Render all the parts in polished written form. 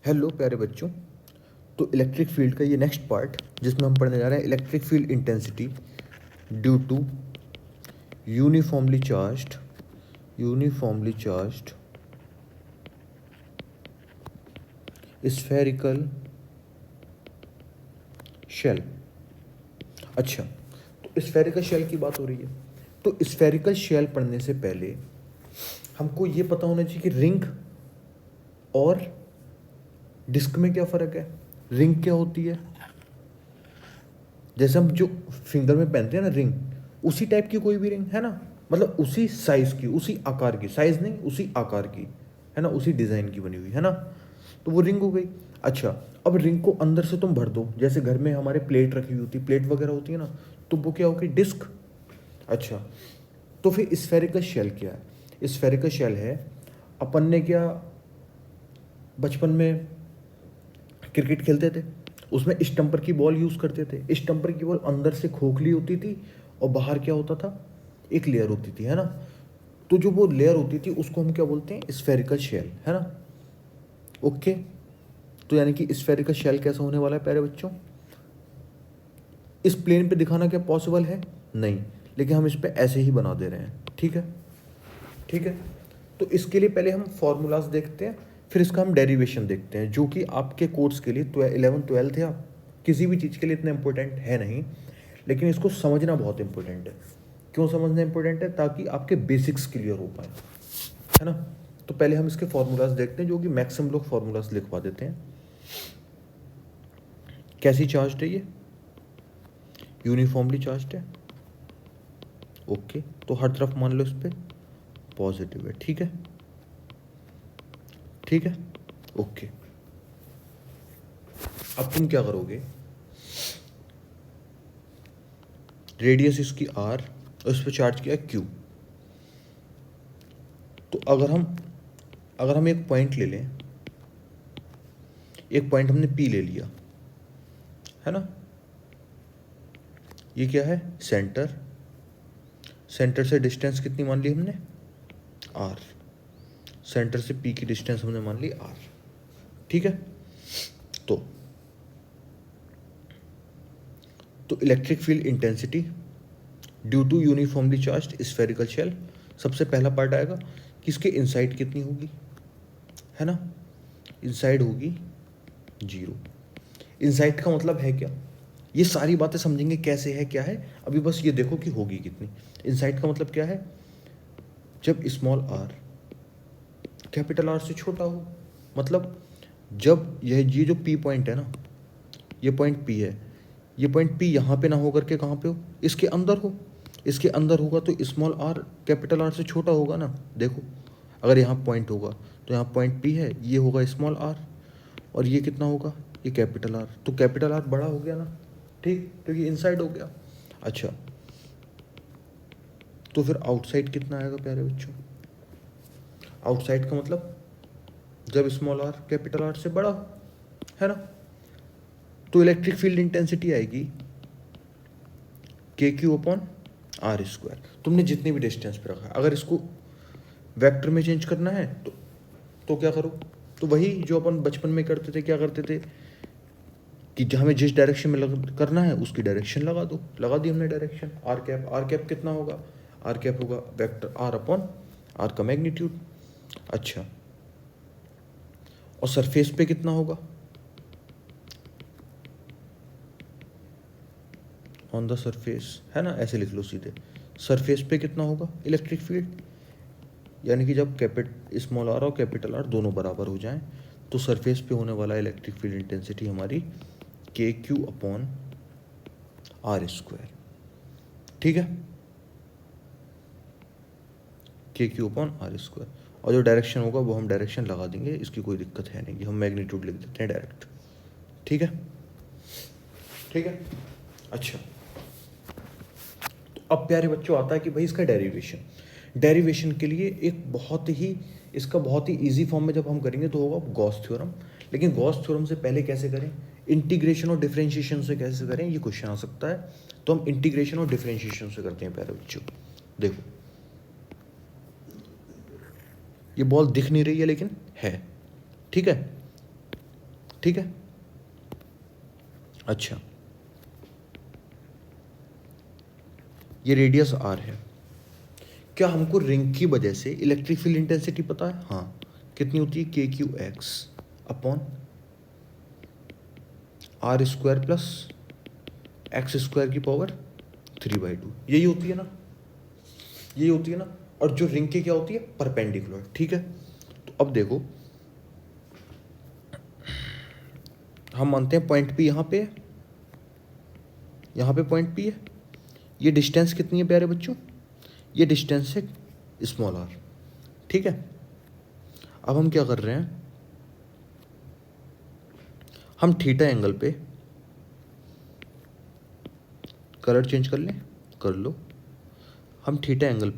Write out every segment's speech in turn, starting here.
Hello प्यारे बच्चों। तो इलेक्ट्रिक फील्ड का ये नेक्स्ट पार्ट जिसमें हम पढ़ने जा रहे हैं electric field intensity due to uniformly charged spherical shell. अच्छा, तो स्फेरिकल शेल की बात हो रही है। तो स्फेरिकल शेल पढ़ने से पहले हमको ये पता होना चाहिए कि रिंग और डिस्क में क्या फ़र्क है। रिंग क्या होती है, जैसे हम जो फिंगर में पहनते हैं ना रिंग, उसी टाइप की कोई भी रिंग है ना, मतलब उसी साइज की, उसी आकार की, साइज नहीं उसी आकार की है ना, उसी डिज़ाइन की बनी हुई है ना, तो वो रिंग हो गई। अच्छा, अब रिंग को अंदर से तुम भर दो, जैसे घर में हमारे प्लेट रखी हुई होती, प्लेट वगैरह होती है ना, तो वो क्या होगी, डिस्क। अच्छा, तो फिर स्फेरिकल शेल क्या है। स्फेरिकल शेल है, अपन ने क्या बचपन में क्रिकेट खेलते थे, उसमें स्टम्पर की बॉल यूज़ करते थे। स्टम्पर की बॉल अंदर से खोखली होती थी और बाहर क्या होता था, एक लेयर होती थी, है ना। तो जो वो लेयर होती थी उसको हम क्या बोलते हैं, स्फेरिकल शेल, है ना। ओके, तो यानी कि स्फेरिकल शेल कैसा होने वाला है प्यारे बच्चों। इस प्लेन पे दिखाना क्या पॉसिबल है, नहीं, लेकिन हम इस पे ऐसे ही बना दे रहे हैं। ठीक है, ठीक है। तो इसके लिए पहले हम फॉर्मूलाज देखते हैं, फिर इसका हम डेरिवेशन देखते हैं, जो कि आपके कोर्स के लिए 11th-12th या किसी भी चीज़ के लिए इतना इंपॉर्टेंट है नहीं, लेकिन इसको समझना बहुत इंपॉर्टेंट है। क्यों समझना इंपॉर्टेंट है, ताकि आपके बेसिक्स क्लियर हो पाए, है ना। तो पहले हम इसके फॉर्मूलाज देखते हैं, जो कि मैक्सिमम लोग फॉर्मूलाज लिखवा देते हैं। कैसी चार्ज है ये, यूनिफॉर्मली चार्ज है। ओके, तो हर तरफ मान लो इस पर पॉजिटिव है। ठीक है, ठीक है, ओके। अब तुम क्या करोगे, रेडियस इसकी आर और इस पर चार्ज किया क्यू। तो अगर हम एक पॉइंट ले लें, एक पॉइंट हमने पी ले लिया, है ना। ये क्या है, सेंटर। सेंटर से डिस्टेंस कितनी मान ली हमने, आर। सेंटर से पी की डिस्टेंस हमने मान ली आर। ठीक है, तो electric field intensity due to uniformly charged spherical shell, सबसे पहला पार्ट आएगा कि इसके इनसाइड कितनी होगी, है ना। इनसाइड होगी 0। इनसाइड का मतलब है क्या, ये सारी बातें समझेंगे कैसे है क्या है, अभी बस ये देखो कि होगी कितनी। इनसाइड का मतलब क्या है, जब स्मॉल आर कैपिटल आर से छोटा हो, मतलब जब ये जो पी पॉइंट है ना, ये पॉइंट पी है, ये पॉइंट पी यहाँ पे ना हो करके कहाँ पे हो, इसके अंदर हो। इसके अंदर होगा तो स्मॉल आर कैपिटल आर से छोटा होगा ना। देखो, अगर यहाँ पॉइंट होगा तो यहाँ पॉइंट पी है, ये होगा स्मॉल आर, और ये कितना होगा, ये कैपिटल आर, तो कैपिटल आर बड़ा हो गया ना, ठीक, क्योंकि इनसाइड हो गया। अच्छा, तो फिर आउटसाइड कितना आएगा प्यारे बच्चों। आउटसाइड का मतलब जब स्मॉल आर कैपिटल आर से बड़ा हो, है ना। तो इलेक्ट्रिक फील्ड इंटेंसिटी आएगी के क्यू अपॉन आर स्क्वायर। तुमने जितनी भी डिस्टेंस पे रखा है, अगर इसको वेक्टर में चेंज करना है तो क्या करो, तो वही जो अपन बचपन में करते थे, क्या करते थे कि जहाँ हमें जिस डायरेक्शन में करना है उसकी डायरेक्शन लगा दो, लगा दी हमने direction. R cap, R cap कितना होगा, आर कैप होगा वेक्टर आर अपॉन आर का मैग्नीट्यूड। अच्छा, और सरफेस पे कितना होगा, ऑन द सरफेस, है ना, ऐसे लिख लो सीधे। सरफेस पे कितना होगा इलेक्ट्रिक फील्ड, यानी कि जब स्मॉल आर और कैपिटल आर दोनों बराबर हो जाएं, तो सरफेस पे होने वाला इलेक्ट्रिक फील्ड इंटेंसिटी हमारी के क्यू अपॉन आर स्क्वायर। ठीक है, k Q upon r square, और जो डायरेक्शन होगा वो हम डायरेक्शन लगा देंगे, इसकी कोई दिक्कत है नहीं, हम मैग्नीट्यूड लिख देते हैं डायरेक्ट। ठीक है, ठीक है। अच्छा, तो अब प्यारे बच्चों आता है कि भाई इसका डेरिवेशन। डेरिवेशन के लिए एक बहुत ही, इसका बहुत ही इजी फॉर्म में जब हम करेंगे तो होगा गॉस थ्योरम। लेकिन गॉस थ्योरम से पहले कैसे करें, इंटीग्रेशन और डिफरेंशिएशन से कैसे करें, ये क्वेश्चन आ सकता है। तो हम इंटीग्रेशन और डिफरेंशिएशन से करते हैं प्यारे बच्चों। देखो, ये बॉल दिख नहीं रही है लेकिन है, ठीक है। ठीक है। अच्छा, ये रेडियस आर है। क्या हमको रिंग की वजह से इलेक्ट्रिक फील्ड इंटेंसिटी पता है? हाँ, कितनी होती है? K q x upon r square plus x square की पावर 3/2, यही होती है ना, यही होती है ना। और जो रिंग की क्या होती है? परपेंडिकुलर, ठीक है। तो अब देखो, हम मानते हैं पॉइंट पी यहाँ पे है, यहाँ पे पॉइंट पी है। ये डिस्टेंस कितनी है प्यारे बच्चों? ये डिस्टेंस है स्मॉल आर, ठीक है। अब हम क्या कर रहे हैं, हम थीटा एंगल पे कलर चेंज कर लें, कर लो। हम थीटा एंगल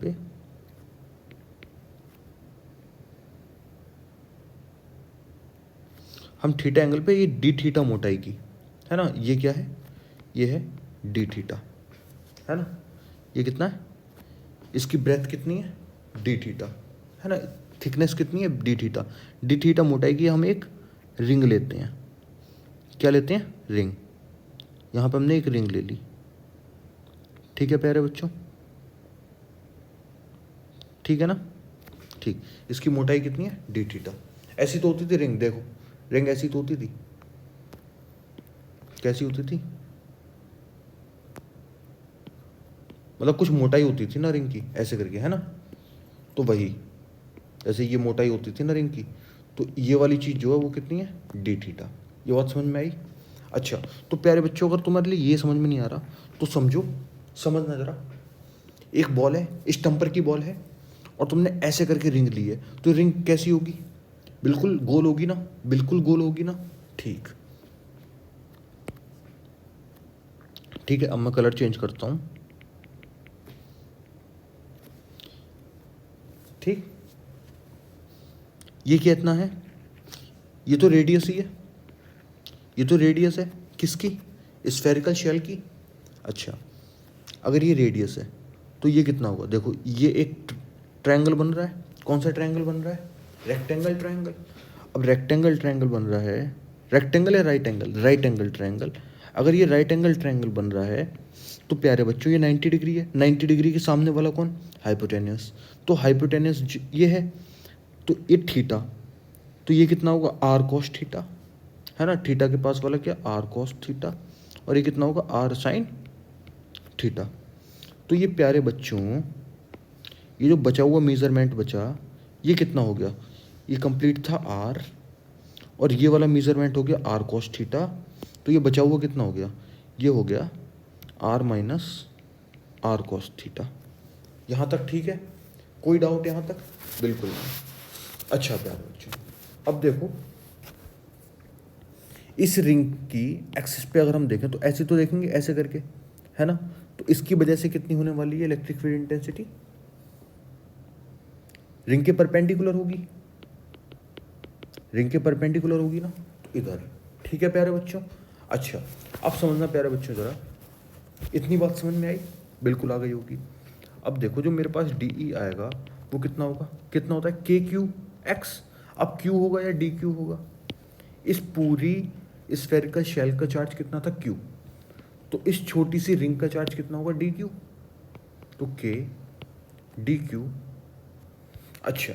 पे ये डी थीटा मोटाई की है ना, ये क्या है? ये है डी थीटा, है ना। ये कितना है? इसकी ब्रेथ कितनी है? डी थीटा, है ना। थिकनेस कितनी है? D theta. डी थीटा मोटाई की हम एक रिंग लेते हैं। क्या लेते हैं? रिंग। यहाँ पे हमने एक रिंग ले ली, ठीक है प्यारे बच्चों, ठीक है ना। ठीक, इसकी मोटाई कितनी है? D theta. ऐसी तो होती थी रिंग, देखो रिंग ऐसी तो होती थी, कैसी होती थी? मतलब कुछ मोटाई होती थी ना रिंग की, ऐसे करके, है ना। तो वही, जैसे ये मोटाई होती थी ना रिंग की, तो ये वाली चीज़ जो है वो कितनी है? D theta. ये बात समझ में आई? अच्छा, तो प्यारे बच्चों, अगर तुम्हारे लिए ये समझ में नहीं आ रहा तो समझो, समझना जरा। एक बॉल है, स्टम्पर की बॉल है, और तुमने ऐसे करके रिंग ली है, तो रिंग कैसी होगी? बिल्कुल गोल होगी ना, बिल्कुल गोल होगी ना। ठीक, ठीक है। अब मैं कलर चेंज करता हूँ, ठीक। ये कितना है? ये तो रेडियस ही है, ये तो रेडियस है किसकी? स्फेरिकल शेल की। अच्छा, अगर ये रेडियस है तो ये कितना होगा? देखो, ये एक ट्रायंगल बन रहा है। कौन सा ट्रायंगल बन रहा है? Rectangle triangle. अब रेक्टेंगल ट्रायंगल बन रहा है, रेक्टेंगल या right angle? Right angle triangle. अगर ये राइट एंगल ट्रायंगल बन रहा है तो प्यारे बच्चों ये 90 डिग्री है। 90 डिग्री के सामने वाला कौन? हाइपोटेनियस। तो हाइपोटेनियस ये है, तो ये थीटा, तो ये कितना होगा? आर कॉस थीटा, है ना। थीटा के पास वाला क्या? R cos theta. और ये कितना होगा? R sine theta. तो ये प्यारे बच्चों, ये जो बचा हुआ मेजरमेंट बचा, ये कितना हो गया? ये कंप्लीट था आर, और ये वाला मेजरमेंट हो गया आर कॉस थीटा। तो ये बचा हुआ कितना हो गया? ये हो गया r minus are cos theta. यहाँ तक ठीक है? कोई डाउट यहाँ तक? बिल्कुल नहीं। अच्छा प्यारे बच्चों, अब देखो, इस रिंग की एक्सिस पे अगर हम देखें तो ऐसे तो देखेंगे ऐसे करके, है ना। तो इसकी वजह से कितनी होने वाली है इलेक्ट्रिक फील्ड इंटेंसिटी? रिंग के परपेंडिकुलर होगी, रिंग के परपेंडिकुलर होगी ना, तो इधर, ठीक है प्यारे बच्चों। अच्छा, अब समझना प्यारे बच्चों जरा, इतनी बात समझ में आई? बिल्कुल आ गई होगी। अब देखो, जो मेरे पास डी ई आएगा वो कितना होगा? कितना होता है? K q x. अब क्यू होगा या डी क्यू होगा? इस पूरी स्फेरिकल शेल का चार्ज कितना था? क्यू। तो इस छोटी सी रिंग का चार्ज कितना होगा? D Q. तो के डी क्यू। अच्छा,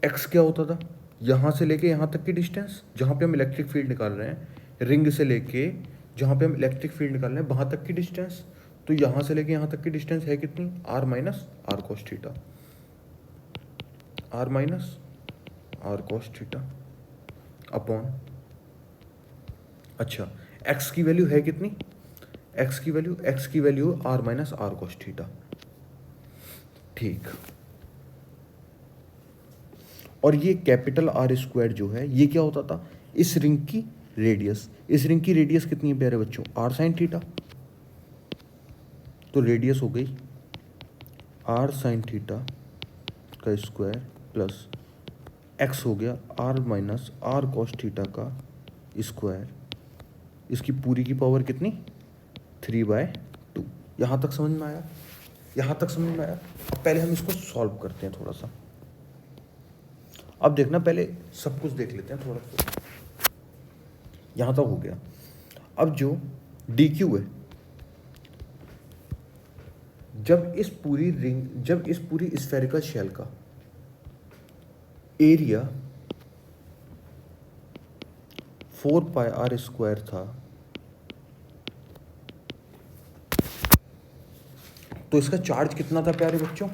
एक्स क्या होता था? यहाँ से लेके यहाँ तक की डिस्टेंस, जहाँ पे हम इलेक्ट्रिक फील्ड निकाल रहे हैं, रिंग से लेके जहाँ पे हम इलेक्ट्रिक फील्ड निकाल रहे हैं वहाँ तक की डिस्टेंस। तो यहाँ से लेके यहाँ तक की डिस्टेंस है कितनी? R minus are cos theta, r minus are cos theta upon, अच्छा, एक्स की वैल्यू है कितनी? एक्स की value r minus are cos theta, ठीक। और ये कैपिटल आर स्क्वायर जो है, ये क्या होता था? इस रिंग की रेडियस। इस रिंग की रेडियस कितनी है प्यारे बच्चों? R sine theta. तो रेडियस हो गई आर साइन थीटा का स्क्वायर प्लस एक्स हो गया r minus are cos theta का स्क्वायर। इसकी पूरी की पावर कितनी? 3/2। यहाँ तक समझ में आया? यहाँ तक समझ में आया? अब पहले हम इसको सॉल्व करते हैं थोड़ा सा। अब देखना, पहले सब कुछ देख लेते हैं थोड़ा सा। यहाँ तक हो गया। अब जो डी क्यू है, जब इस पूरी स्फेरिकल शेल का एरिया 4πr² था, तो इसका चार्ज कितना था प्यारे बच्चों?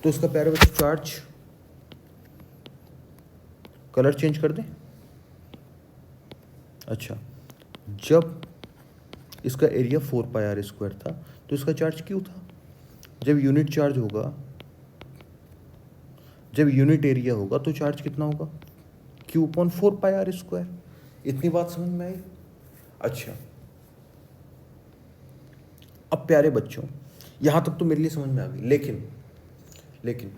तो इसका प्यारे बच्चों चार्ज, कलर चेंज कर दें? अच्छा, जब इसका एरिया 4πr² था तो इसका चार्ज क्यू था। जब यूनिट चार्ज होगा, जब यूनिट एरिया होगा तो चार्ज कितना होगा? Q/4πr²। इतनी बात समझ में आई? अच्छा, अब प्यारे बच्चों यहां तक तो मेरे लिए समझ में आ गई, लेकिन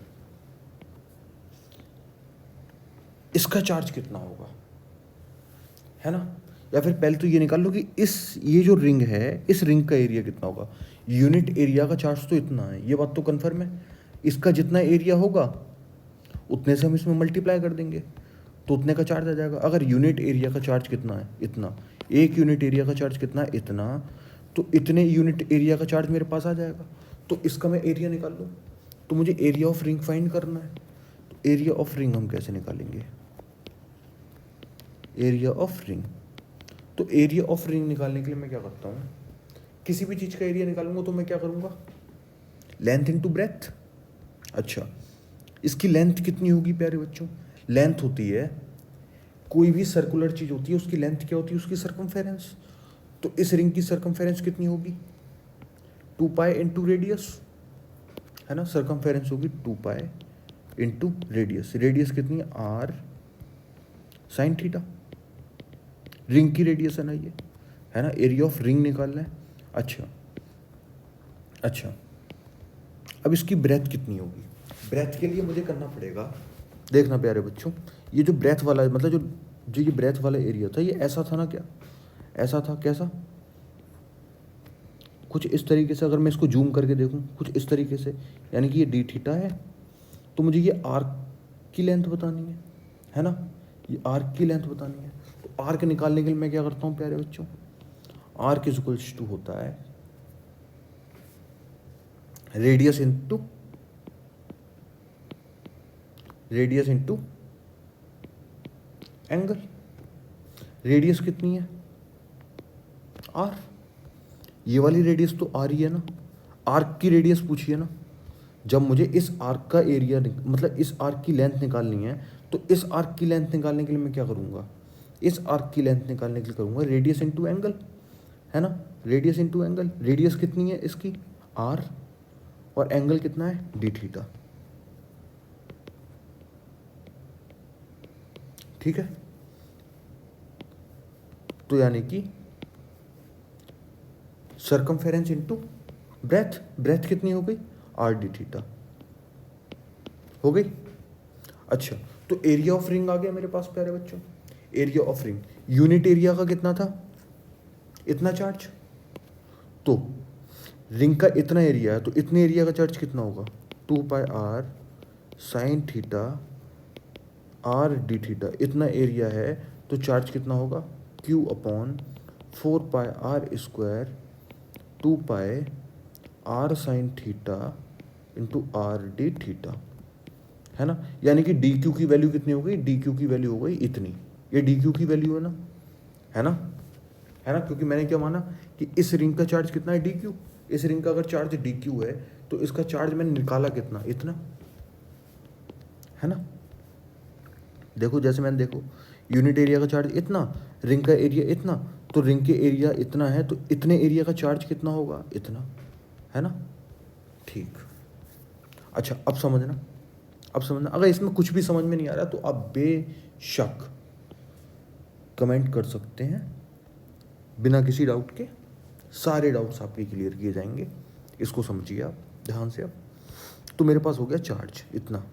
इसका चार्ज कितना होगा, है ना? या फिर पहले तो ये निकाल लो कि ये जो रिंग है, इस रिंग का एरिया कितना होगा। यूनिट एरिया का चार्ज तो इतना है, ये बात तो कन्फर्म है। इसका जितना एरिया होगा उतने से हम इसमें मल्टीप्लाई कर देंगे तो उतने का चार्ज आ जाएगा। अगर यूनिट एरिया का चार्ज कितना है? इतना। एक यूनिट एरिया का चार्ज कितना है? इतना। तो इतने यूनिट एरिया का चार्ज मेरे पास आ जाएगा। तो इसका मैं एरिया निकाल लूँ, तो मुझे एरिया ऑफ रिंग फाइंड करना है। तो एरिया ऑफ रिंग हम कैसे निकालेंगे? एरिया ऑफ रिंग, तो एरिया ऑफ रिंग निकालने के लिए मैं क्या करता हूँ, किसी भी चीज़ का एरिया निकालूंगा तो मैं क्या करूँगा? Length into breadth. अच्छा, इसकी लेंथ कितनी होगी प्यारे बच्चों? लेंथ होती है, कोई भी सर्कुलर चीज़ होती है उसकी लेंथ क्या होती है? उसकी सर्कमफेरेंस। तो इस रिंग की सर्कमफेरेंस कितनी होगी? 2π इंटू रेडियस, है ना? सर्कमफेरेंस होगी 2π इंटू रेडियस। रेडियस कितनी है? r sin theta. रिंग की रेडियस है ना ये, है ना? एरिया ऑफ रिंग निकालना है। अच्छा, अब इसकी ब्रेथ कितनी होगी? ब्रेथ के लिए मुझे करना पड़ेगा, देखना प्यारे बच्चों, ये जो ब्रेथ वाला, मतलब जो ये ब्रेथ वाला एरिया था, ये ऐसा था ना? क्या ऐसा था? कैसा? कुछ इस तरीके से। अगर मैं इसको जूम करके देखूं, कुछ इस तरीके से, यानी कि ये डी थीटा है, तो मुझे ये आर्क की लेंथ बतानी है ना? ये आर्क की लेंथ बतानी है। तो आर्क निकालने के लिए मैं क्या करता हूँ प्यारे बच्चों? आर्क इज इक्वल्स टू होता है रेडियस इंटू एंगल। रेडियस कितनी है? आर। ये वाली रेडियस तो आर ही है ना? आर्क की रेडियस पूछी है ना? जब मुझे इस आर्क का एरिया, मतलब इस आर्क की लेंथ निकालनी है, तो इस आर्क की लेंथ निकालने के लिए मैं क्या करूँगा? इस आर्क की लेंथ निकालने के लिए करूँगा रेडियस इंटू एंगल, है ना? Radius into angle. रेडियस कितनी है इसकी? आर, और एंगल कितना है? D theta. ठीक है, तो यानी कि सर्कमफेरेंस इंटू ब्रेथ। ब्रेथ कितनी हो गई? आर डी थीटा हो गई। अच्छा, तो एरिया ऑफ रिंग आ गया मेरे पास प्यारे बच्चों। Area of ring, unit area का कितना था? इतना चार्ज। तो रिंग का इतना एरिया है, तो इतने एरिया का चार्ज कितना होगा? 2πr sin theta R D theta. इतना एरिया है तो चार्ज कितना होगा? Q/4πr² 2πr sin theta into R D theta, है ना? यानी कि डी क्यू की वैल्यू कितनी हो गई? डी क्यू की वैल्यू हो गई इतनी। ये डी क्यू की वैल्यू है ना? है ना? है ना? क्योंकि मैंने क्या माना कि इस रिंग का चार्ज कितना है? D Q. इस रिंग का अगर चार्ज डी क्यू है तो इसका चार्ज मैंने निकाला कितना? इतना, है ना? देखो, जैसे मैंने, देखो, यूनिट एरिया का चार्ज इतना, रिंग का एरिया इतना, तो रिंग के एरिया इतना है, तो इतने एरिया का चार्ज कितना होगा? इतना, है ना? ठीक। अच्छा, अब समझना। अगर इसमें कुछ भी समझ में नहीं आ रहा तो आप बेशक कमेंट कर सकते हैं, बिना किसी डाउट के। सारे डाउट्स आपके क्लियर किए जाएंगे। इसको समझिए आप ध्यान से। अब तो मेरे पास हो गया चार्ज इतना,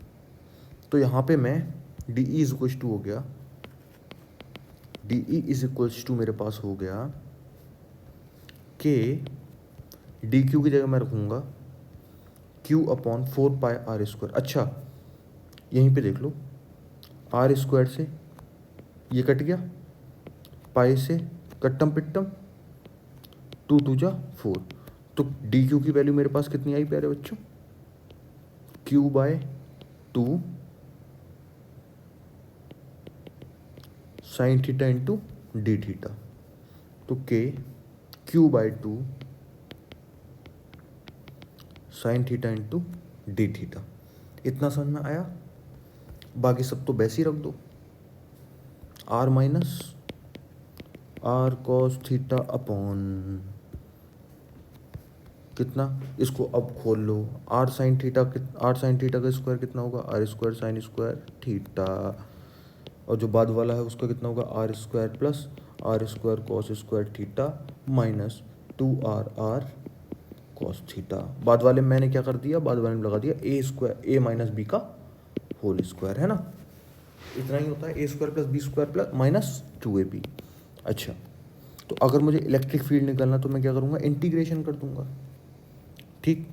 तो यहाँ पे मैं d E is equals to हो गया, d E is equals to मेरे पास हो गया के डी क्यू की जगह मैं रखूँगा Q/4πr²। अच्छा, यहीं पे देख लो, आर स्क्वायर से ये कट गया, पाई से कट्टम पिट्टम, 2 × 2 = 4, तो डी क्यू की वैल्यू मेरे पास कितनी आई प्यारे बच्चों, Q/2 sin theta into D theta, तो के Q/2 sin theta into D theta. इतना समझ में आया? बाकी सब तो वैसे ही रख दो, r minus r cos theta upon कितना, इसको अब खोल लो, r sin थीटा का स्क्वायर कितना होगा, r² sin स्क्वायर थीटा, और जो बाद वाला है उसका कितना होगा, r² plus r² cos square theta minus 2r cos theta. बाद वाले में मैंने क्या कर दिया, बाद वाले में लगा दिया a माइनस b का होल स्क्वायर, है ना, इतना ही होता है, a² plus b² plus minus 2ab। अच्छा, तो अगर मुझे इलेक्ट्रिक फील्ड निकालना तो मैं क्या करूँगा, इंटीग्रेशन कर दूंगा, ठीक।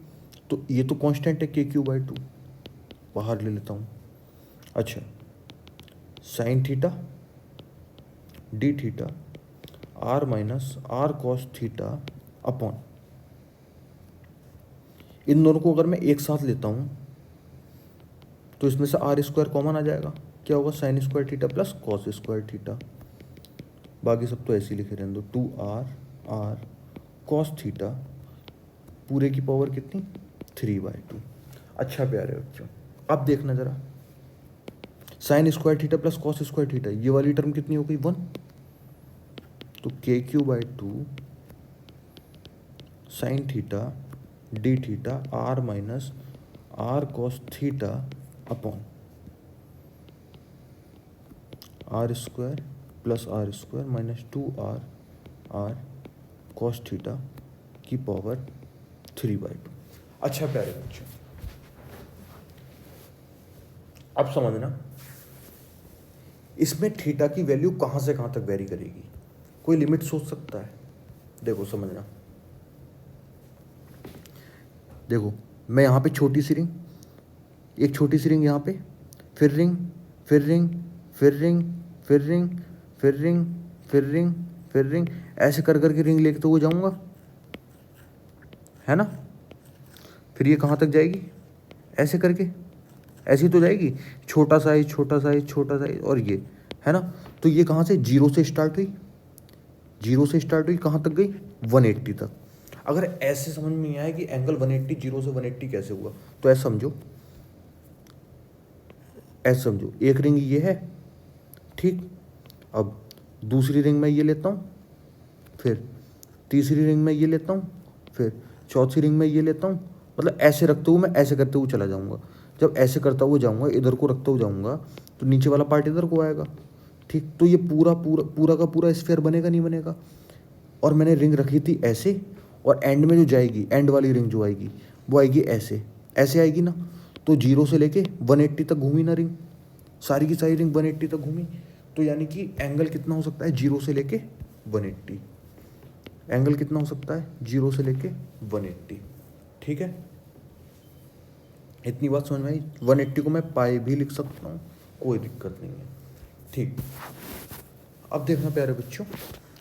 तो ये तो कांस्टेंट है KQ/2, बाहर ले लेता हूँ। अच्छा, sine theta D theta r minus r cos theta upon, इन दोनों को अगर मैं एक साथ लेता हूँ तो इसमें से r² कॉमन आ जाएगा, क्या होगा, sine square theta plus cos square theta, बाकी सब तो ऐसे ही लिखे रहने दो, 2r cos थीटा पूरे की पावर कितनी, 3/2। अच्छा प्यारे बच्चों, अब देखना जरा, sine square theta plus cos square theta, ये वाली टर्म कितनी हो गई, 1, तो KQ/2 sign theta D theta r minus r cos theta upon r² plus r² minus 2r cos theta की पावर 3/2। अच्छा प्यारे बच्चों, अब समझना, इसमें थीटा की वैल्यू कहाँ से कहाँ तक वेरी करेगी, कोई लिमिट सोच सकता है? देखो समझना, देखो मैं यहाँ पे छोटी सी रिंग, एक छोटी सी रिंग यहाँ पे, फिर रिंग, फिर रिंग, फिर रिंग, फिर रिंग, फिर रिंग, फिर रिंग, फिर रिंग, ऐसे कर करके रिंग लेके हुए जाऊँगा, है ना। फिर ये कहाँ तक जाएगी, ऐसे करके, ऐसी तो जाएगी, छोटा साइज छोटा साइज छोटा साइज, और ये, है ना। तो ये कहाँ से, जीरो से स्टार्ट हुई, जीरो से स्टार्ट हुई, कहाँ तक गई, 180 तक। अगर ऐसे समझ में नहीं आया कि एंगल 180, जीरो से 180 कैसे हुआ, तो ऐसे समझो, ऐसे समझो, एक रिंग ये है, ठीक। अब दूसरी रिंग में ये लेता हूँ, फिर तीसरी रिंग में ये लेता हूँ, फिर चौथी रिंग में ये लेता हूँ, मतलब ऐसे रखते हुए मैं ऐसे करते हुए चला जाऊँगा। जब ऐसे करता हुआ जाऊँगा, इधर को रखते हुए जाऊँगा, तो नीचे वाला पार्ट इधर को आएगा, ठीक। तो ये पूरा पूरा पूरा का पूरा स्फीयर बनेगा, नहीं बनेगा। और मैंने रिंग रखी थी ऐसे, और एंड में जो जाएगी, एंड वाली रिंग जो आएगी वो आएगी ऐसे, ऐसे आएगी ना। तो जीरो से लेके 180 तक घूमी ना रिंग, सारी की सारी रिंग 180 तक घूमी, तो यानी कि एंगल कितना हो सकता है, जीरो से लेके 180, एंगल कितना हो सकता है, जीरो से लेके 180, ठीक है। इतनी बात समझ में आई। 180 को मैं पाई भी लिख सकता हूँ, कोई दिक्कत नहीं है, ठीक। अब देखना प्यारे बच्चों,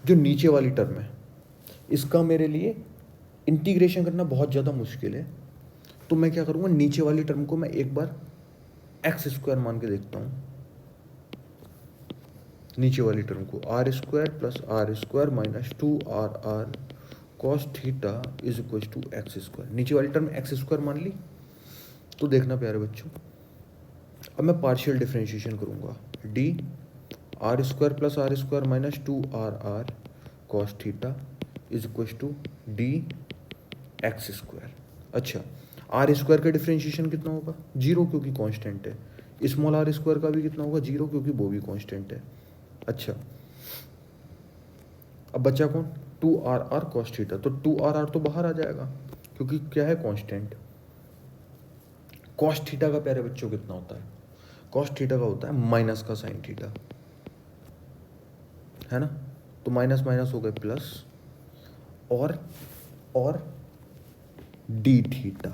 जो नीचे वाली टर्म है, इसका मेरे लिए इंटीग्रेशन करना बहुत ज़्यादा मुश्किल है, तो मैं क्या करूँगा, नीचे वाली टर्म को मैं एक बार x² मान के देखता हूँ। नीचे वाली टर्म को r² plus r² minus 2r cos theta is equal to x²। नीचे वाली टर्म x² मान ली। तो देखना प्यारे बच्चों, अब मैं पार्शियल डिफरेंशिएशन करूँगा, d r² plus r² minus 2r cos theta is equal to d x²। अच्छा, r² का डिफरेंशिएशन कितना होगा, 0, क्योंकि कांस्टेंट है। स्मॉल r² का भी कितना होगा, 0, क्योंकि वो भी कांस्टेंट है। अच्छा, अब बचा कौन, 2r cos थीटा, तो 2r तो बाहर आ जाएगा, क्योंकि क्या है, कांस्टेंट। cos थीटा का प्यारे बच्चों कितना होता है, cos थीटा का होता है माइनस का साइन थीटा, है ना। तो माइनस माइनस हो गए प्लस, और डी थीटा,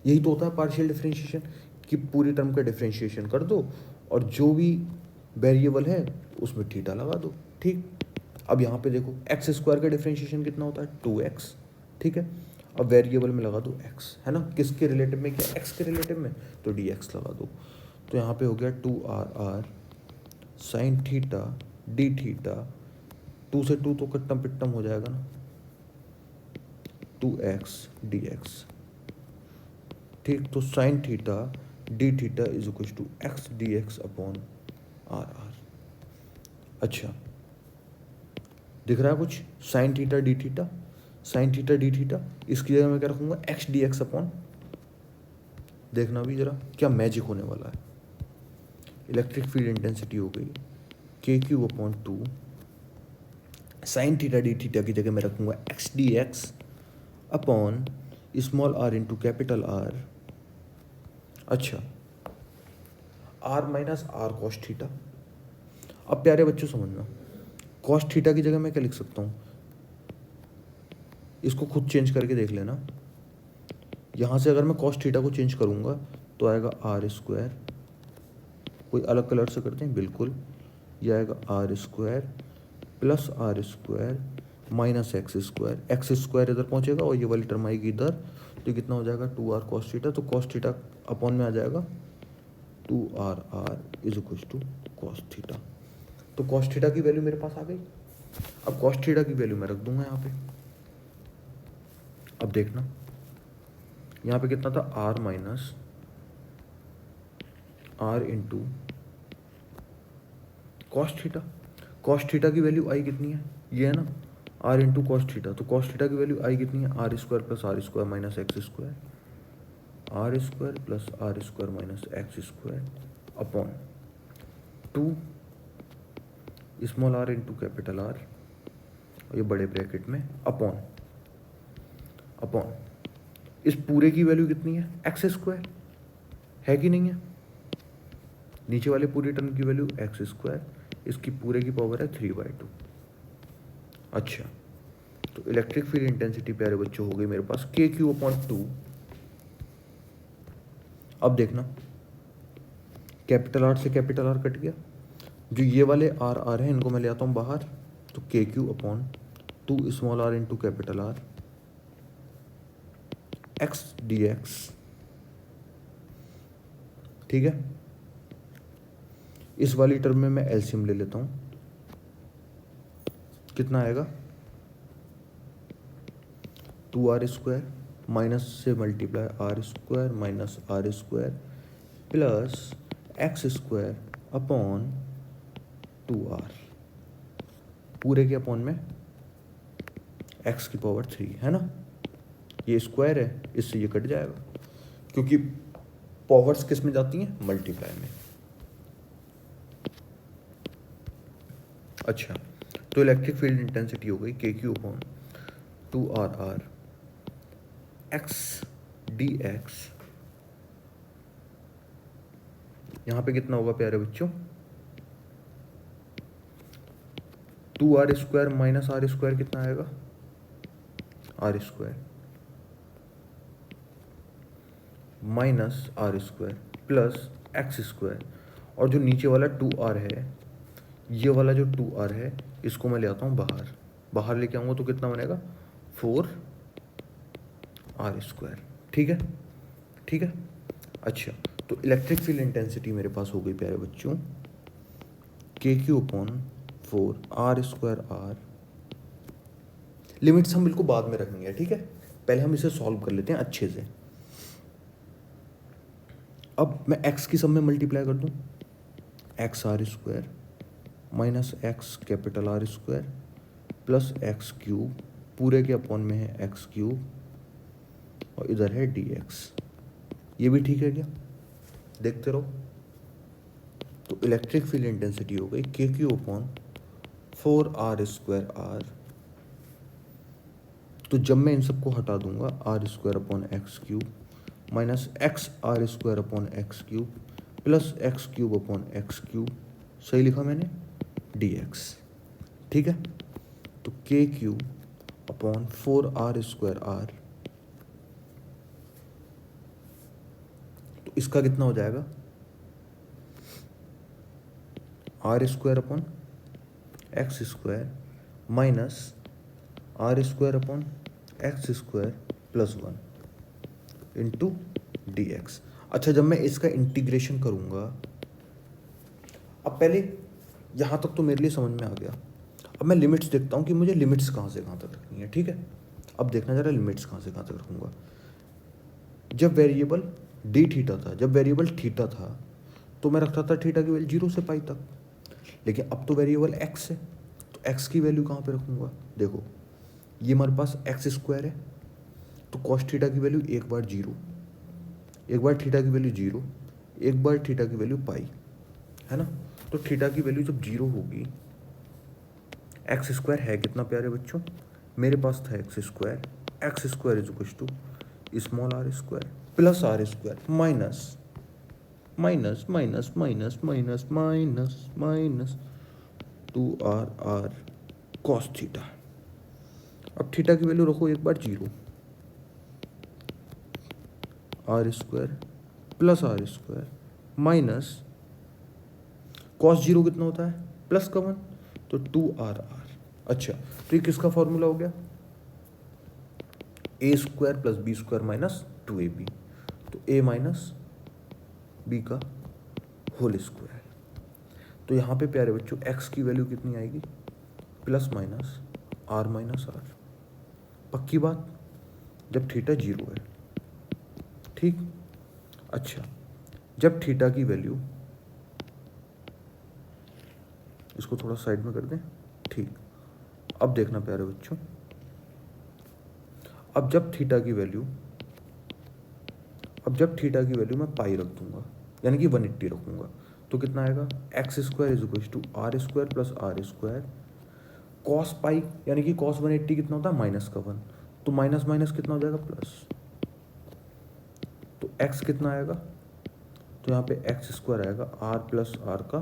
यही तो होता है पार्शियल डिफरेंशिएशन। कि पूरी टर्म का डिफ्रेंशिएशन कर दो और जो भी वेरिएबल है उसमें थीटा लगा दो। ठीक, अब यहाँ पे देखो एक्स स्क्वायर का डिफ्रेंशिएशन कितना होता है 2x। ठीक है, अब वेरिएबल में लगा दो x, है ना, किसके रिलेटिव में, क्या x के रिलेटिव में, तो dx लगा दो। तो यहाँ पे हो गया 2r sign theta D theta, 2 से 2 तो कट्टम पिट्टम हो जाएगा ना, 2x dx। ठीक, तो sine theta D theta is equal to x D x upon r r. अच्छा, दिख रहा है कुछ, sine theta D theta, sine theta D theta, इसकी जगह मैं क्या रखूंगा एक्स डी एक्स अपॉन, देखना भी जरा क्या मैजिक होने वाला है। इलेक्ट्रिक फील्ड इंटेंसिटी हो गई के Q upon 2, sine theta D theta की जगह मैं रखूंगा X D x upon small are into capital R. अच्छा, R minus are cos theta. अब प्यारे बच्चों समझना, कॉस थीटा की जगह मैं क्या लिख सकता हूँ, इसको खुद चेंज करके देख लेना। यहाँ से अगर मैं कॉस थीटा को चेंज करूँगा तो आएगा आर स्क्वायर, कोई अलग कलर से करते हैं, बिल्कुल, यह आएगा r square plus are square minus x square इधर पहुँचेगा और ये वाली टर्म आएगी इधर, तो कितना हो जाएगा 2r कॉस थीटा। तो कॉस थीटा अपॉन में आ जाएगा 2r is equal to cos theta. तो कॉस थीटा की वैल्यू मेरे पास आ गई। अब कॉस थीटा की वैल्यू मैं रख दूंगा यहाँ पे। अब देखना यहाँ पे कितना था, r minus r into cos theta. Cos theta की वैल्यू आई कितनी है, ये है ना, आर इंटू कॉस थीटा। तो कॉस थीटा की वैल्यू आई कितनी है, r square plus are square minus x square, r square plus are square minus x square upon 2 small are into capital r, और ये बड़े ब्रैकेट में अपॉन अपॉन इस पूरे की वैल्यू कितनी है, एक्स स्क्वायर है कि नहीं है, नीचे वाले पूरी टर्म की वैल्यू एक्स स्क्वायर, इसकी पूरे की पावर है 3/2। अच्छा, तो इलेक्ट्रिक फील्ड इंटेंसिटी प्यारे बच्चों हो गई मेरे पास के क्यू अपॉन 2। अब देखना कैपिटल आर से कैपिटल आर कट गया, जो ये वाले आर आर है इनको मैं ले आता हूँ बाहर, तो k Q upon 2 small are into capital r x D x. ठीक है, इस वाली टर्म में मैं एलसीएम ले लेता हूँ, कितना आएगा 2r स्क्वायर माइनस से multiply r square minus are square plus x square upon 2r, पूरे के अपॉन में x की पावर 3, है ना, ये स्क्वायर है, इससे ये कट जाएगा क्योंकि पावर्स किस में जाती हैं, मल्टीप्लाई में। अच्छा, तो इलेक्ट्रिक फील्ड इंटेंसिटी हो गई के Q upon 2r x D x. यहां पे कितना होगा प्यारे बच्चों, 2r square minus are square कितना आएगा, r square minus are square plus x square, और जो नीचे वाला 2r है, ये वाला जो 2r है इसको मैं ले आता हूँ बाहर, बाहर लेके आऊँगा तो कितना बनेगा 4r स्क्वायर। ठीक है, ठीक है। अच्छा, तो इलेक्ट्रिक फील्ड इंटेंसिटी मेरे पास हो गई प्यारे बच्चों k Q upon 4r square r. Limits हम बिल्कुल बाद में रखेंगे, ठीक है, पहले हम इसे सॉल्व कर लेते हैं अच्छे से। अब मैं x की सब में मल्टीप्लाई कर दूं, x r square minus x capital r square plus x cube, पूरे के अपॉन में है एक्स क्यूब और इधर है dx। ये भी ठीक है क्या, देखते रहो। तो इलेक्ट्रिक फील्ड इंटेंसिटी हो गई के Q upon 4r square are. तो जब मैं इन सबको हटा दूंगा, r square upon x cube minus x r square upon x cube plus x cube upon x cube, सही लिखा मैंने, dx। ठीक है, तो के cube upon 4r square are. तो इसका कितना हो जाएगा, r square upon x square minus are square upon x square plus 1 into d x. अच्छा, जब मैं इसका इंटीग्रेशन करूँगा, अब पहले यहाँ तक तो मेरे लिए समझ में आ गया। अब मैं लिमिट्स देखता हूँ कि मुझे लिमिट्स कहाँ से कहाँ तक रखनी है, ठीक है। अब देखना जरा लिमिट्स कहाँ से कहाँ तक रखूँगा। जब वेरिएबल डी थीटा था, जब वेरिएबल थीटा था तो मैं रखता था थीटा की वैल्यू 0 से पाई तक, लेकिन अब तो वेरिएबल एक्स है, तो एक्स की वैल्यू कहाँ पे रखूँगा। देखो ये हमारे पास एक्स स्क्वायर है, तो कॉस थीटा की वैल्यू एक बार 0, एक बार थीटा की वैल्यू 0, एक बार थीटा की वैल्यू पाई, है ना। तो थीटा की वैल्यू जब 0 होगी, एक्स स्क्वायर है कितना प्यारे बच्चों, मेरे पास था x square is equal to small r square plus are square minus minus minus minus minus minus minus 2r cos theta. अब थीटा की वैल्यू रखो एक बार 0, r square plus are square minus cos 0 कितना होता है, प्लस का 1, तो 2r। अच्छा, तो ये किसका फॉर्मूला हो गया, A square plus B square minus 2ab, तो a माइनस बी का होल स्क्वायर। तो यहाँ पे प्यारे बच्चों x की वैल्यू कितनी आएगी, plus minus r minus r. पक्की बात, जब थीटा 0 है, ठीक। अच्छा, जब थीटा की वैल्यू, इसको थोड़ा साइड में कर दें, ठीक। अब देखना प्यारे बच्चों, अब जब थीटा की वैल्यू मैं पाई रख दूंगा, यानी कि 180 रखूंगा, तो कितना आएगा, x square is equal to r square plus are square cos pi, यानी कि कॉस 180 कितना होता है, माइनस का 1, तो माइनस माइनस कितना हो जाएगा, प्लस। तो एक्स कितना आएगा, तो यहाँ पे एक्स स्क्वायर आएगा आर प्लस आर का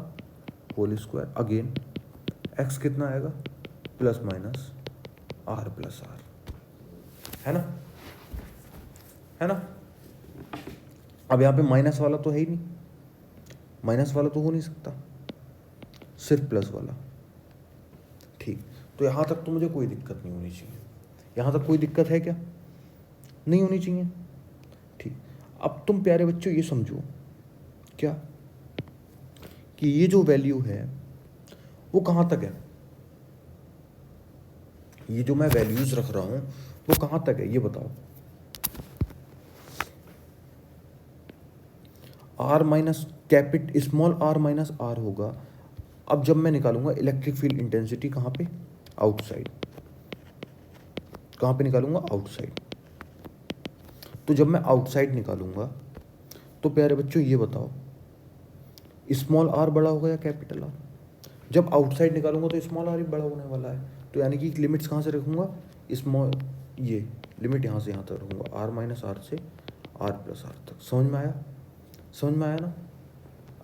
होल स्क्वायर, अगेन एक्स कितना आएगा, plus minus r plus r, है ना, है ना। अब यहाँ पे माइनस वाला तो है ही नहीं, माइनस वाला तो हो नहीं सकता, सिर्फ प्लस वाला, ठीक। तो यहाँ तक तो मुझे कोई दिक्कत नहीं होनी चाहिए, यहाँ तक कोई दिक्कत है क्या, नहीं होनी चाहिए, ठीक। अब तुम प्यारे बच्चों ये समझो क्या, कि ये जो वैल्यू है वो कहाँ तक है, ये जो मैं वैल्यूज रख रहा हूँ वो कहाँ तक है, ये बताओ। R minus capital small R minus R होगा। अब जब मैं निकालूंगा इलेक्ट्रिक फील्ड इंटेंसिटी कहाँ पे, आउटसाइड, कहाँ पे निकालूंगा, आउटसाइड। तो जब मैं आउटसाइड निकालूंगा तो प्यारे बच्चों ये बताओ, स्मॉल आर बड़ा होगा या कैपिटल आर। जब आउटसाइड निकालूंगा तो स्मॉल आर ही बड़ा होने वाला है, तो यानी कि लिमिट्स कहाँ से रखूंगा, स्मॉल, ये लिमिट यहाँ से यहाँ तक रखूंगा, आर माइनस आर से आर प्लस आर तक। समझ में आया, समझ में आया ना।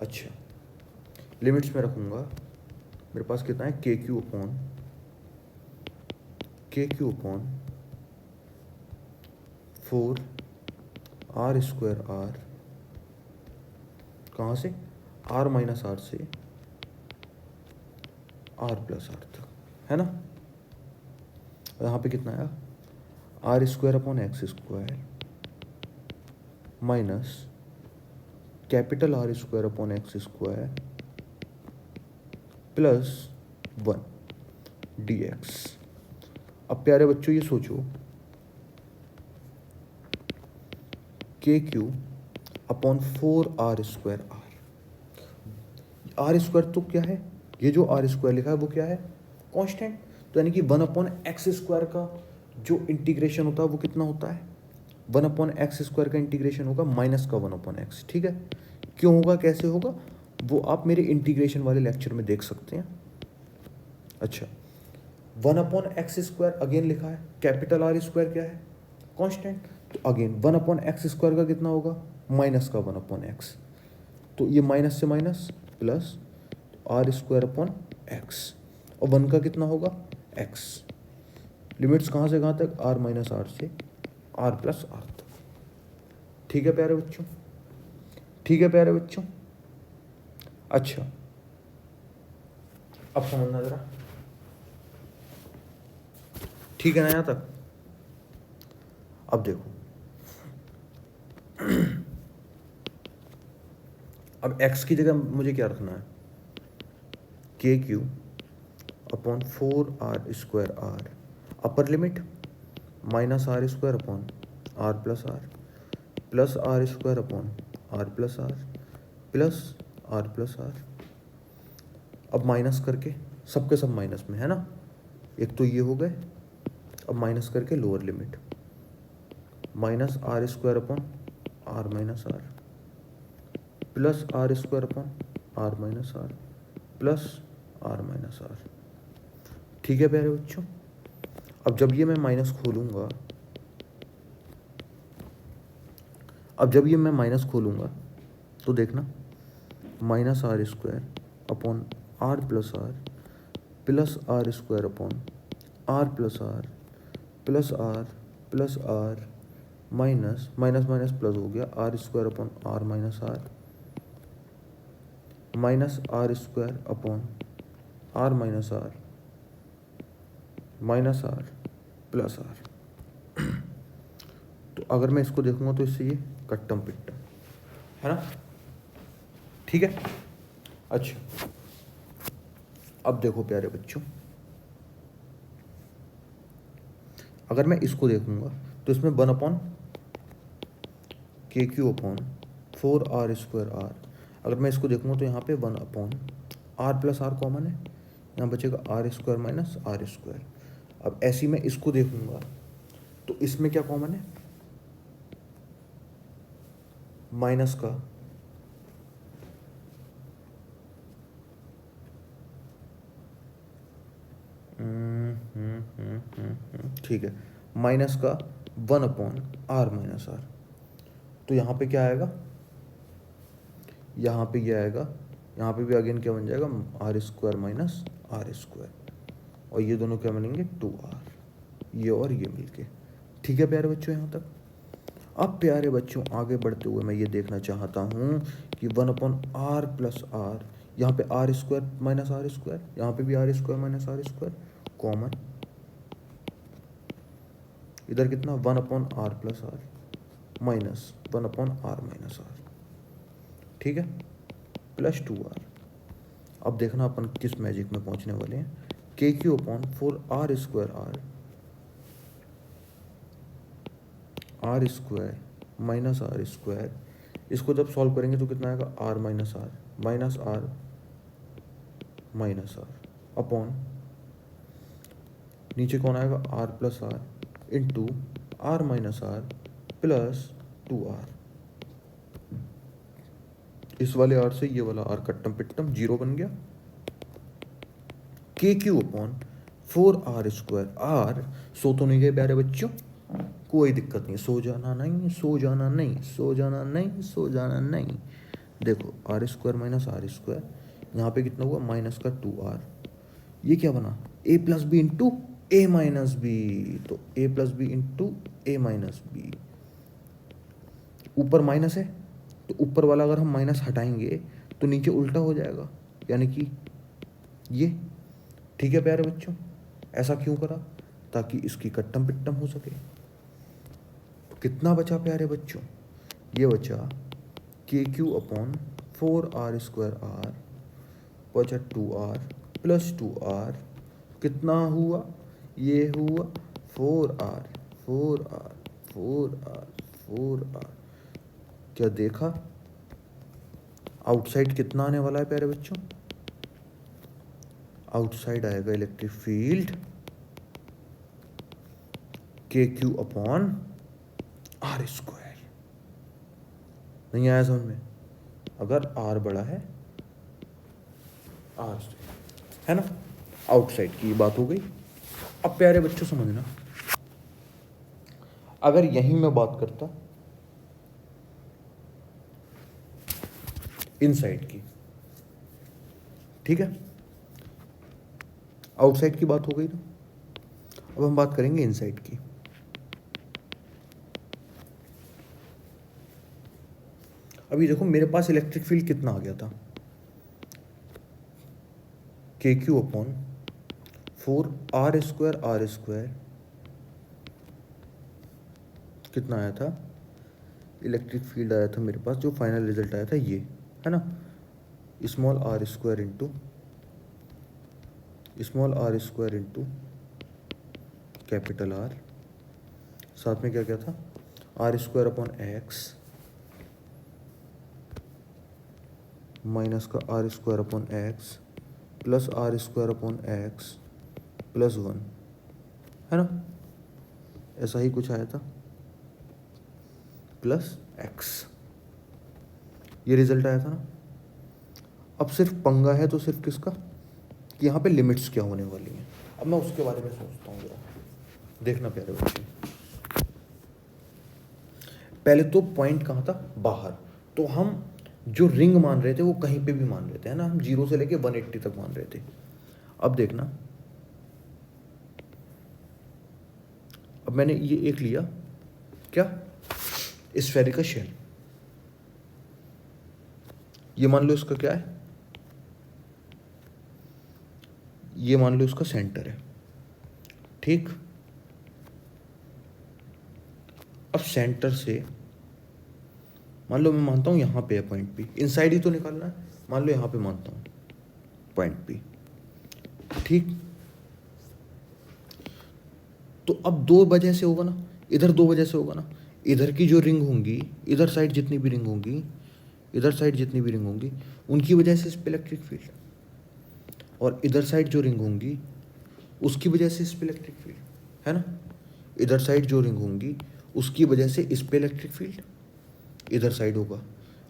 अच्छा, लिमिट्स में रखूंगा, मेरे पास कितना है, k Q upon 4 r square r, कहाँ से, आर माइनस आर से आर प्लस आर तक, है ना। यहाँ पे कितना आया, r square upon x square minus capital r square upon x square plus 1 d x. अब प्यारे बच्चों ये सोचो, k Q upon 4 r square r square तो क्या है, ये जो आर स्क्वायर लिखा है वो क्या है, कांस्टेंट। तो यानी कि 1 अपॉन एक्स स्क्वायर का जो इंटीग्रेशन होता है वो कितना होता है, 1 अपॉन एक्स स्क्वायर का इंटीग्रेशन होगा माइनस का 1 अपॉन एक्स, ठीक है। क्यों होगा, कैसे होगा, वो आप मेरे इंटीग्रेशन वाले लेक्चर में देख सकते हैं। अच्छा, 1 अपॉन एक्स स्क्वायर अगेन लिखा है, कैपिटल आर स्क्वायर क्या है, कांस्टेंट, तो अगेन 1 अपॉन एक्स स्क्वायर का कितना होगा, माइनस का 1 अपॉन एक्स, तो ये माइनस से minus plus are square upon x, और 1 का कितना होगा, एक्स। लिमिट्स कहाँ से कहाँ तक, आर माइनस आर से आर प्लस आर तक, ठीक है प्यारे बच्चों। ठीक है प्यारे बच्चों। अच्छा, अब समझना जरा, ठीक है ना यहाँ तक? अब देखो, अब x की जगह मुझे क्या रखना है, k Q upon 4r² r, upper limit minus are square upon are plus are square upon are plus r. अब माइनस करके, सबके सब माइनस में है ना, एक तो ये हो गए। अब माइनस करके lower limit minus are square upon r minus r plus are square upon r minus r plus are minus r. ठीक है प्यारे बच्चों। अब जब ये मैं माइनस खोलूंगा, तो देखना, minus are square upon are plus are square upon are plus are minus minus minus plus हो गया, r square upon r minus are square upon r minus r plus r. तो अगर मैं इसको देखूंगा तो इससे ये कट्टम पिट्टम है ना, ठीक है। अच्छा, अब देखो प्यारे बच्चों, अगर मैं इसको देखूंगा तो इसमें 1 अपॉन के क्यू अपॉन 4r² r। अगर मैं इसको देखूंगा तो यहाँ पे 1 upon r plus r common है, यहाँ बचेगा r square minus are square. अब ऐसी मैं इसको देखूंगा तो इसमें क्या कॉमन है, माइनस का ठीक है, माइनस का 1 अपॉन आर माइनस आर। तो यहाँ पे क्या आएगा, यहाँ पे ये आएगा, यहाँ पे भी अगेन क्या बन जाएगा, r square minus are square, और ये दोनों क्या बनेंगे 2r, ये और ये मिलके। ठीक है प्यारे बच्चों यहाँ तक। अब प्यारे बच्चों आगे बढ़ते हुए मैं ये देखना चाहता हूँ कि 1 अपॉन आर प्लस आर, यहाँ पे r square minus are square, यहाँ पे भी r square minus are square common, इधर कितना 1 upon are plus are minus 1 upon r minus r, ठीक है, प्लस 2r। अब देखना अपन किस मैजिक में पहुंचने वाले हैं, k Q upon 4r square r square minus are square. इसको जब सॉल्व करेंगे तो कितना आएगा, आर माइनस आर अपॉन नीचे कौन आएगा, r plus r into r minus r plus 2r। इस वाले आर से ये वाला आर कट्टम पिट्टम जीरो बन गया। K Q upon 4r square R, सो तो नहीं गए प्यारे बच्चों, कोई दिक्कत नहीं, सो जाना नहीं, सो जाना नहीं, सो जाना नहीं, सो जाना नहीं। देखो r square minus are square, यहाँ पे कितना हुआ, माइनस का 2r, ये क्या बना, a plus b into a minus b, तो a plus b into a minus b. ऊपर माइनस है तो ऊपर वाला अगर हम माइनस हटाएंगे तो नीचे उल्टा हो जाएगा, यानी कि ये। ठीक है प्यारे बच्चों, ऐसा क्यों करा, ताकि इसकी कट्टम पिट्टम हो सके। तो कितना बचा प्यारे बच्चों, ये बचा के Q upon 4r square are बचा 2r प्लस 2r, कितना हुआ, ये हुआ 4r 4r 4r 4r। क्या देखा, आउटसाइड कितना आने वाला है प्यारे बच्चों, आउटसाइड आएगा इलेक्ट्रिक फील्ड के क्यू अपॉन आर स्क्वायर। नहीं आया समझ में, अगर आर बड़ा है आर से, है ना, आउटसाइड की बात हो गई। अब प्यारे बच्चों समझना, अगर यहीं मैं बात करता इनसाइड की, ठीक है, आउटसाइड की बात हो गई ना, अब हम बात करेंगे इनसाइड की। अभी देखो मेरे पास इलेक्ट्रिक फील्ड कितना आ गया था, के क्यू अपॉन 4 r² कितना आया था, इलेक्ट्रिक फील्ड आया था मेरे पास, जो फाइनल रिजल्ट आया था ये, है ना, small r² into capital are, साथ में क्या क्या था, r² अपॉन एक्स माइनस का r² upon x plus r² upon x plus 1, है ना, ऐसा ही कुछ आया था, प्लस एक्स, ये रिजल्ट आया था ना। अब सिर्फ पंगा है तो सिर्फ किसका, कि यहाँ पे लिमिट्स क्या होने वाली हैं। अब मैं उसके बारे में सोचता हूँ जरा, देखना प्यारे बच्चे। पहले तो पॉइंट कहाँ था, बाहर, तो हम जो रिंग मान रहे थे वो कहीं पे भी मान रहे थे, है ना, हम 0 से लेके 180 तक मान रहे थे। अब देखना, अब मैंने ये एक लिया क्या, स्फेरिकल शेल, ये मान लो इसका क्या है, ये मान लो इसका सेंटर है, ठीक। अब सेंटर से मान लो मैं मानता हूँ यहाँ पे है पॉइंट पी, इनसाइड ही तो निकालना है, मान लो यहाँ पे मानता हूँ पॉइंट पी, ठीक। तो अब दो वजह से होगा ना, इधर दो वजह से होगा ना, इधर की जो रिंग होंगी, इधर साइड जितनी भी रिंग होंगी, इधर साइड जितनी भी रिंग होंगी, उनकी वजह से इस पे इलेक्ट्रिक फील्ड, और इधर साइड जो रिंग होंगी उसकी वजह से इस पे इलेक्ट्रिक फील्ड, है ना, इधर साइड जो रिंग होंगी उसकी वजह से इस पे इलेक्ट्रिक फील्ड इधर साइड होगा,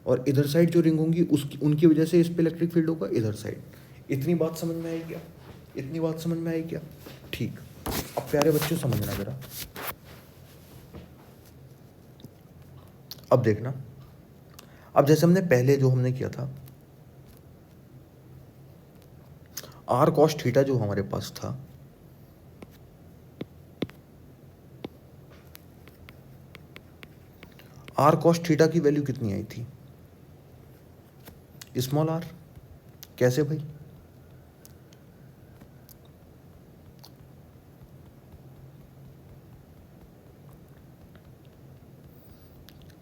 और इधर साइड जो रिंग होंगी उसकी उनकी वजह से इस पे इलेक्ट्रिक फील्ड होगा इधर साइड। इतनी बात समझ में आई क्या, इतनी बात समझ में आई क्या, ठीक। अब प्यारे बच्चों समझना जरा, अब देखना, अब जैसे हमने पहले जो हमने किया था, r cos थीटा जो हमारे पास था, r cos थीटा की वैल्यू कितनी आई थी, स्मॉल r, कैसे भाई,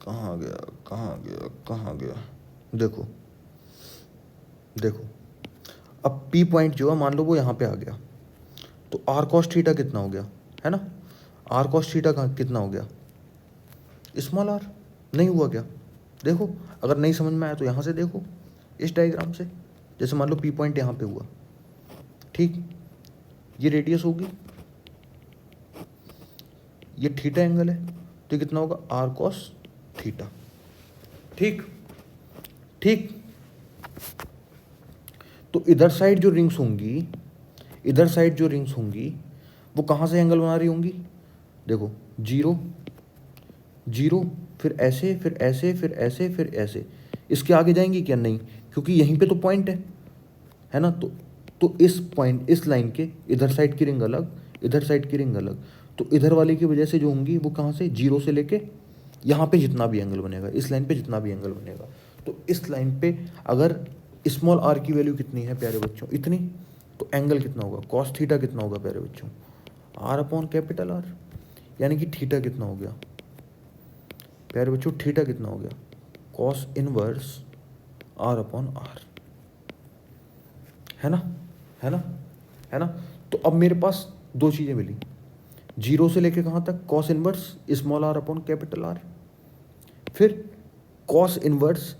कहाँ गया कहाँ गया कहाँ गया, देखो देखो, अब P पॉइंट जो है मान लो वो यहाँ पे आ गया, तो r cos थीटा कितना हो गया, है ना, r cos थीटा कितना हो गया, स्मॉल r, नहीं हुआ क्या, देखो, अगर नहीं समझ में आया तो यहाँ से देखो इस डायग्राम से, जैसे मान लो P पॉइंट यहाँ पे हुआ, ठीक, ये रेडियस होगी, ये थीटा एंगल है, तो कितना होगा r cos थीटा, ठीक ठीक। तो इधर साइड जो रिंग्स होंगी, इधर साइड जो रिंग्स होंगी वो कहाँ से एंगल बना रही होंगी, देखो 0 0, फिर ऐसे फिर ऐसे फिर ऐसे फिर ऐसे, इसके आगे जाएंगी क्या, नहीं, क्योंकि यहीं पे तो पॉइंट है ना, तो इस पॉइंट, इस लाइन के इधर साइड की रिंग अलग, इधर साइड की रिंग अलग, तो इधर वाले की वजह से जो होंगी वो कहाँ से, 0 से लेके यहाँ पे जितना भी एंगल बनेगा, इस लाइन पे जितना भी एंगल बनेगा, तो इस लाइन पे अगर स्मॉल r की वैल्यू कितनी है प्यारे बच्चों, इतनी, तो एंगल कितना होगा, cos थीटा कितना होगा प्यारे बच्चों, r अपॉन कैपिटल R, यानी कि थीटा कितना हो गया प्यारे बच्चों, थीटा कितना हो गया, cos inverse r upon R, है ना, है ना, है ना। तो अब मेरे पास दो चीज़ें मिली, 0 से लेके कहाँ तक, cos inverse small r upon capital R, फिर cos inverse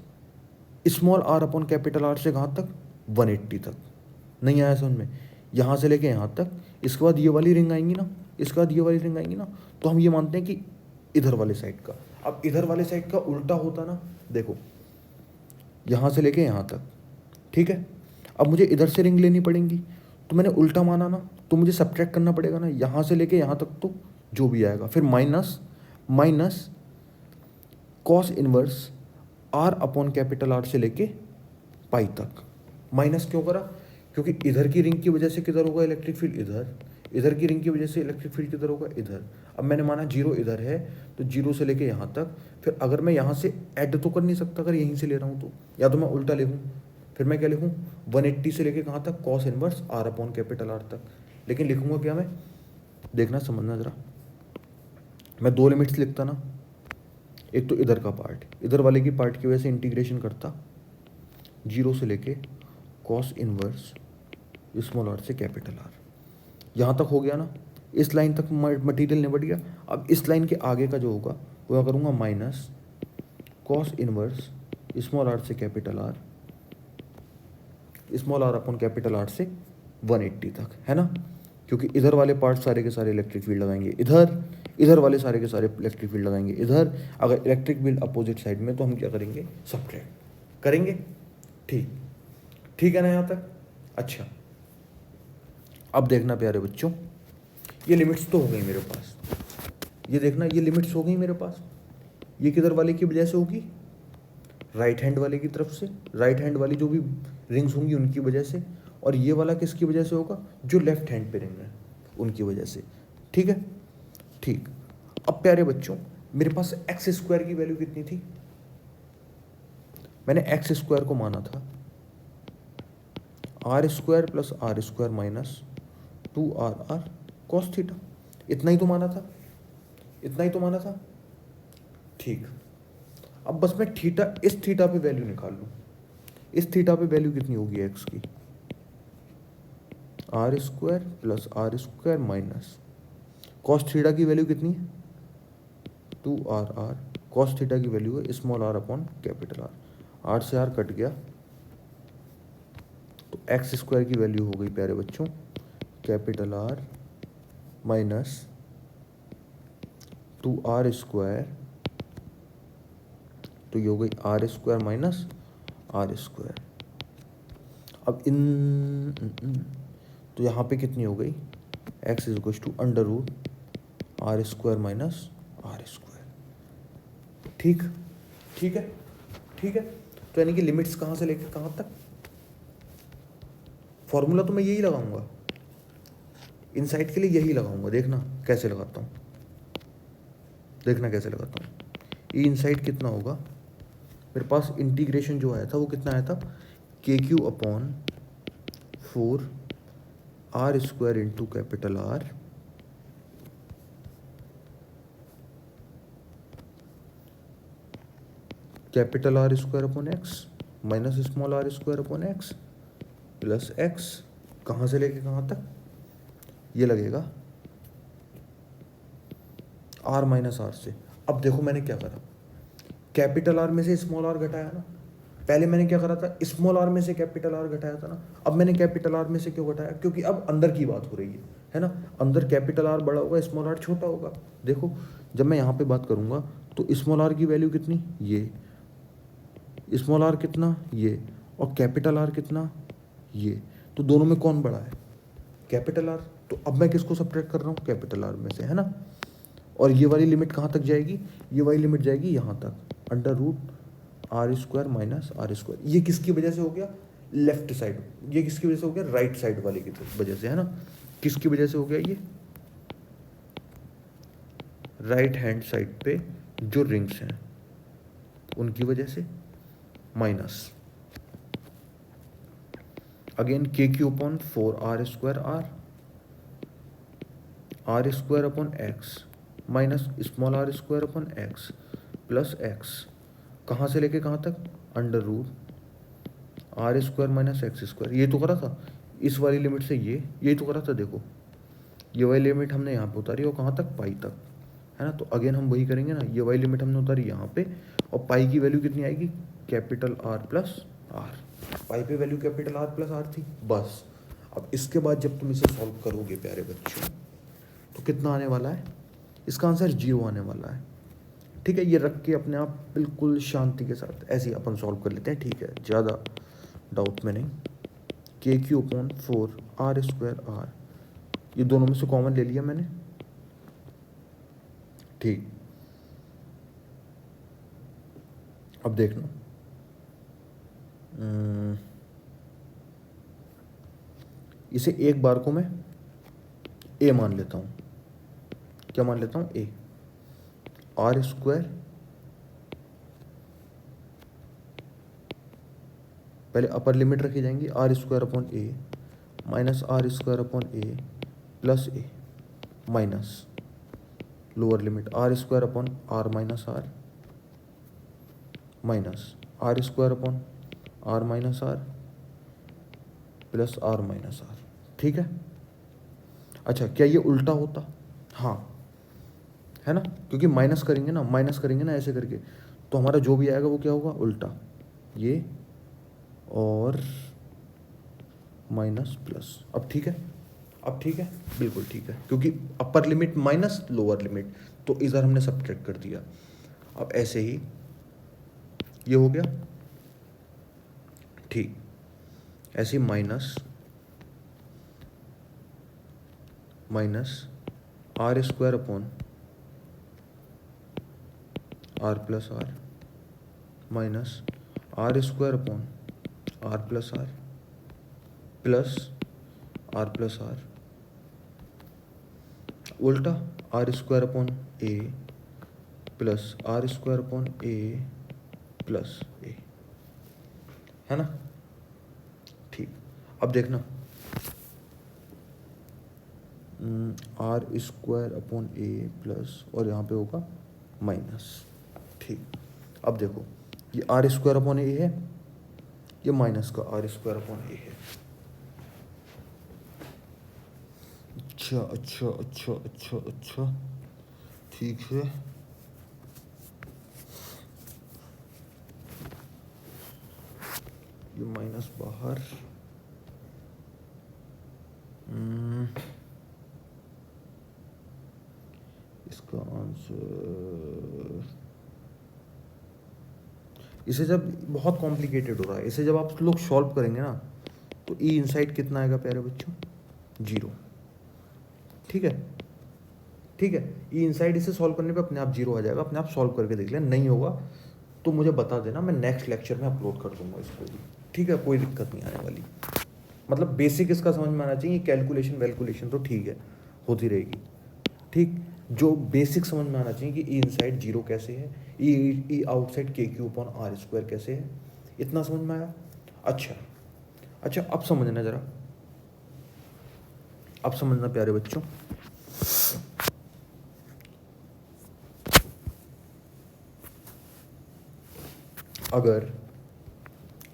small r upon capital R से कहाँ तक, 180 तक, नहीं आया समझ में, यहाँ से लेके यहाँ तक, इसके बाद ये वाली रिंग आएंगी ना, इसके बाद ये वाली रिंग आएंगी ना, तो हम ये मानते हैं कि इधर वाले साइड का, अब इधर वाले साइड का उल्टा होता ना, देखो यहाँ से लेके यहाँ तक, ठीक है। अब मुझे इधर से रिंग लेनी पड़ेंगी, तो मैंने उल्टा माना ना, तो मुझे सब्ट्रैक्ट करना पड़ेगा ना, यहाँ से लेके यहाँ तक तो जो भी आएगा, फिर minus cos inverse r upon capital R से लेके पाई तक, माइनस क्यों करा, क्योंकि इधर की रिंग की वजह से किधर होगा इलेक्ट्रिक फील्ड, इधर, इधर की रिंग की वजह से इलेक्ट्रिक फील्ड किधर होगा, इधर। अब मैंने माना जीरो इधर है, तो जीरो से लेके यहाँ तक, फिर अगर मैं यहाँ से ऐड तो कर नहीं सकता अगर यहीं से ले रहा हूँ तो, या तो मैं उल्टा लिखूँ, फिर मैं क्या लिखूँ 180 से लेके कहाँ तक, cos inverse r upon capital r तक। लेकिन लिखूँगा क्या मैं, देखना समझना ज़रा, मैं दो लिमिट्स लिखता ना, एक तो इधर का पार्ट, इधर वाले की पार्ट की वजह से इंटीग्रेशन करता जीरो से लेके कॉस इनवर्स स्मॉल आर से कैपिटल आर, यहाँ तक हो गया ना, इस लाइन तक मटेरियल निपट गया। अब इस लाइन के आगे का जो होगा वो क्या करूँगा, minus cos inverse small R से capital R, small are upon capital R से 180 तक, है ना। क्योंकि इधर वाले पार्ट सारे के सारे इलेक्ट्रिक फील्ड लगाएंगे इधर, इधर वाले सारे के सारे इलेक्ट्रिक फील्ड लगाएंगे इधर। अगर इलेक्ट्रिक फील्ड अपोजिट साइड में तो हम क्या करेंगे, सब्ट्रैक्ट करेंगे। ठीक, ठीक है ना यहाँ तक। अच्छा, अब देखना प्यारे बच्चों, ये लिमिट्स तो हो गई मेरे पास, ये देखना ये लिमिट्स हो गई मेरे पास। ये किधर वाले की वजह से होगी, राइट हैंड वाले की तरफ से, राइट हैंड वाली जो भी रिंग्स होंगी उनकी वजह से, और ये वाला किसकी वजह से होगा, जो लेफ्ट हैंड पे रिंग है उनकी वजह से। ठीक है, ठीक। अब प्यारे बच्चों, मेरे पास एक्स स्क्वायर की वैल्यू कितनी थी, मैंने एक्स स्क्वायर को माना था r square plus are square minus 2RR cos theta, इतना ही तो माना था, इतना ही तो माना था। ठीक, अब बस मैं थीटा, इस थीटा पे वैल्यू निकाल लूँ, इस थीटा पे वैल्यू कितनी होगी एक्स की, r square plus are square minus cos theta की वैल्यू कितनी है 2RR, कॉस थीटा की वैल्यू है small are upon capital r, r से आर कट गया तो एक्स स्क्वायर की वैल्यू हो गई प्यारे बच्चों capital R minus 2R square, तो ये हो गई r square minus are square. अब तो यहाँ पे कितनी हो गई, x is equal to under root r square minus are square. ठीक, ठीक है, ठीक है। तो यानी कि लिमिट्स कहाँ से लेकर कहाँ तक, फॉर्मूला तो मैं यही लगाऊंगा, इनसाइड के लिए यही लगाऊंगा। देखना कैसे लगाता हूँ, देखना कैसे लगाता हूँ। ये इनसाइड कितना होगा, मेरे पास इंटीग्रेशन जो आया था वो कितना आया था, KQ upon 4R square into capital r capital r square upon x minus small r square upon x plus x, कहाँ से लेके कहाँ तक, ये लगेगा आर माइनस आर से। अब देखो मैंने क्या करा, कैपिटल आर में से स्मॉल आर घटाया ना, पहले मैंने क्या करा था, स्मॉल आर में से कैपिटल आर घटाया था ना, अब मैंने कैपिटल आर में से क्यों घटाया, क्योंकि अब अंदर की बात हो रही है ना, अंदर कैपिटल आर बड़ा होगा स्मॉल आर छोटा होगा। देखो जब मैं यहाँ पे बात करूँगा तो स्मॉल आर की वैल्यू कितनी, ये स्मॉल आर कितना, ये, और कैपिटल आर कितना, ये, तो दोनों में कौन बड़ा है, कैपिटल आर। तो अब मैं किसको सब्ट्रैक्ट कर रहा हूँ, कैपिटल आर में से, है ना। और ये वाली लिमिट कहाँ तक जाएगी, ये वाली लिमिट जाएगी यहाँ तक under root r square minus are square. ये किसकी वजह से हो गया, लेफ्ट साइड, ये किसकी वजह से हो गया, राइट साइड वाले की वजह से, है ना। किसकी वजह से हो गया ये, राइट हैंड साइड पे जो रिंग्स हैं उनकी वजह से, minus again KQ upon 4R square r square upon x minus small r square upon x plus x, कहाँ से लेके कहाँ तक, under root r square minus x square. ये तो करा था इस वाली लिमिट से, ये यही तो करा था। देखो ये वाली लिमिट हमने यहाँ पे उतारी और कहाँ तक, पाई तक, है ना। तो अगेन हम वही करेंगे ना, ये वाली लिमिट हमने उतारी यहाँ पे, और पाई की वैल्यू कितनी आएगी, capital r plus r, pi पे value capital r plus r थी बस। अब इसके बाद जब तुम इसे सॉल्व करोगे प्यारे बच्चों तो कितना आने वाला है, इसका आंसर 0 आने वाला है। ठीक है, ये रख के अपने आप बिल्कुल शांति के साथ ऐसे ही अपन सॉल्व कर लेते हैं। ठीक है, ज़्यादा डाउट में नहीं। KQ upon 4R square are, ये दोनों में से कॉमन ले लिया मैंने। ठीक, अब देखना इसे एक बार को मैं ए मान लेता हूँ, क्या मान लेता हूँ, ए, आर स्क्वायर, पहले अपर लिमिट रखी जाएंगी, r square upon a minus are square upon A plus a minus lower limit r square upon r minus r minus are square upon r minus r plus are minus r. ठीक है। अच्छा, क्या ये उल्टा होता? हाँ, है ना, क्योंकि माइनस करेंगे ना ऐसे करके, तो हमारा जो भी आएगा वो क्या होगा, उल्टा, ये और माइनस प्लस। अब ठीक है, अब ठीक है, बिल्कुल ठीक है, क्योंकि अपर लिमिट माइनस लोअर लिमिट, तो इधर हमने सब्ट्रैक्ट कर दिया। अब ऐसे ही ये हो गया, ठीक, ऐसे ही minus are square upon are plus are minus are square upon are plus R plus R उल्टा R square upon A plus are square upon A plus A, है ना। ठीक, अब देखना, आर स्क्वायर अपॉन ए प्लस और यहाँ पे होगा माइनस। ठीक, अब देखो, ये आर स्क्वायर अपॉन ए है, ये माइनस का आर स्क्वायर अपॉन ए है। अच्छा अच्छा अच्छा अच्छा अच्छा, ठीक है। ये माइनस बाहर, इसका आंसर, इसे जब बहुत कॉम्प्लिकेटेड हो रहा है, इसे जब आप लोग सॉल्व करेंगे ना, तो ई इनसाइड कितना आएगा प्यारे बच्चों, 0। ठीक है, ठीक है, ई इनसाइड इसे सॉल्व करने पे अपने आप 0 आ जाएगा, अपने आप सॉल्व करके देख लें, नहीं होगा तो मुझे बता देना, मैं नेक्स्ट लेक्चर में अपलोड कर दूंगा इसको भी। ठीक है, कोई दिक्कत नहीं आने वाली, मतलब बेसिक इसका समझ में आना चाहिए, कैलकुलेशन वैलकुलेशन तो ठीक है, होती रहेगी। ठीक, जो बेसिक समझ में आना चाहिए कि ई इनसाइड 0 कैसे है, ई आउटसाइड के क्यू अपॉन आर स्क्वायर कैसे है, इतना समझ में आया। अच्छा अच्छा, अब समझना जरा, अब समझना प्यारे बच्चों,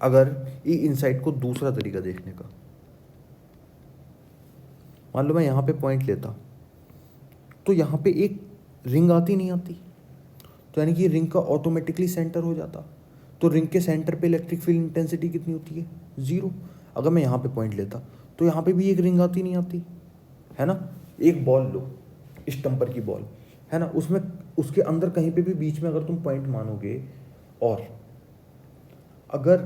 अगर ई इनसाइड को दूसरा तरीका देखने का, मान लो मैं यहाँ पे पॉइंट लेता, तो यहाँ पे एक रिंग आती नहीं आती, तो यानी कि रिंग का ऑटोमेटिकली सेंटर हो जाता, तो रिंग के सेंटर पे इलेक्ट्रिक फील्ड इंटेंसिटी कितनी होती है, 0। अगर मैं यहाँ पे पॉइंट लेता तो यहाँ पे भी एक रिंग आती नहीं आती, है ना। एक बॉल लो, स्टम्पर की बॉल, है ना, उसमें उसके अंदर कहीं पे भी बीच में अगर तुम पॉइंट मानोगे, और अगर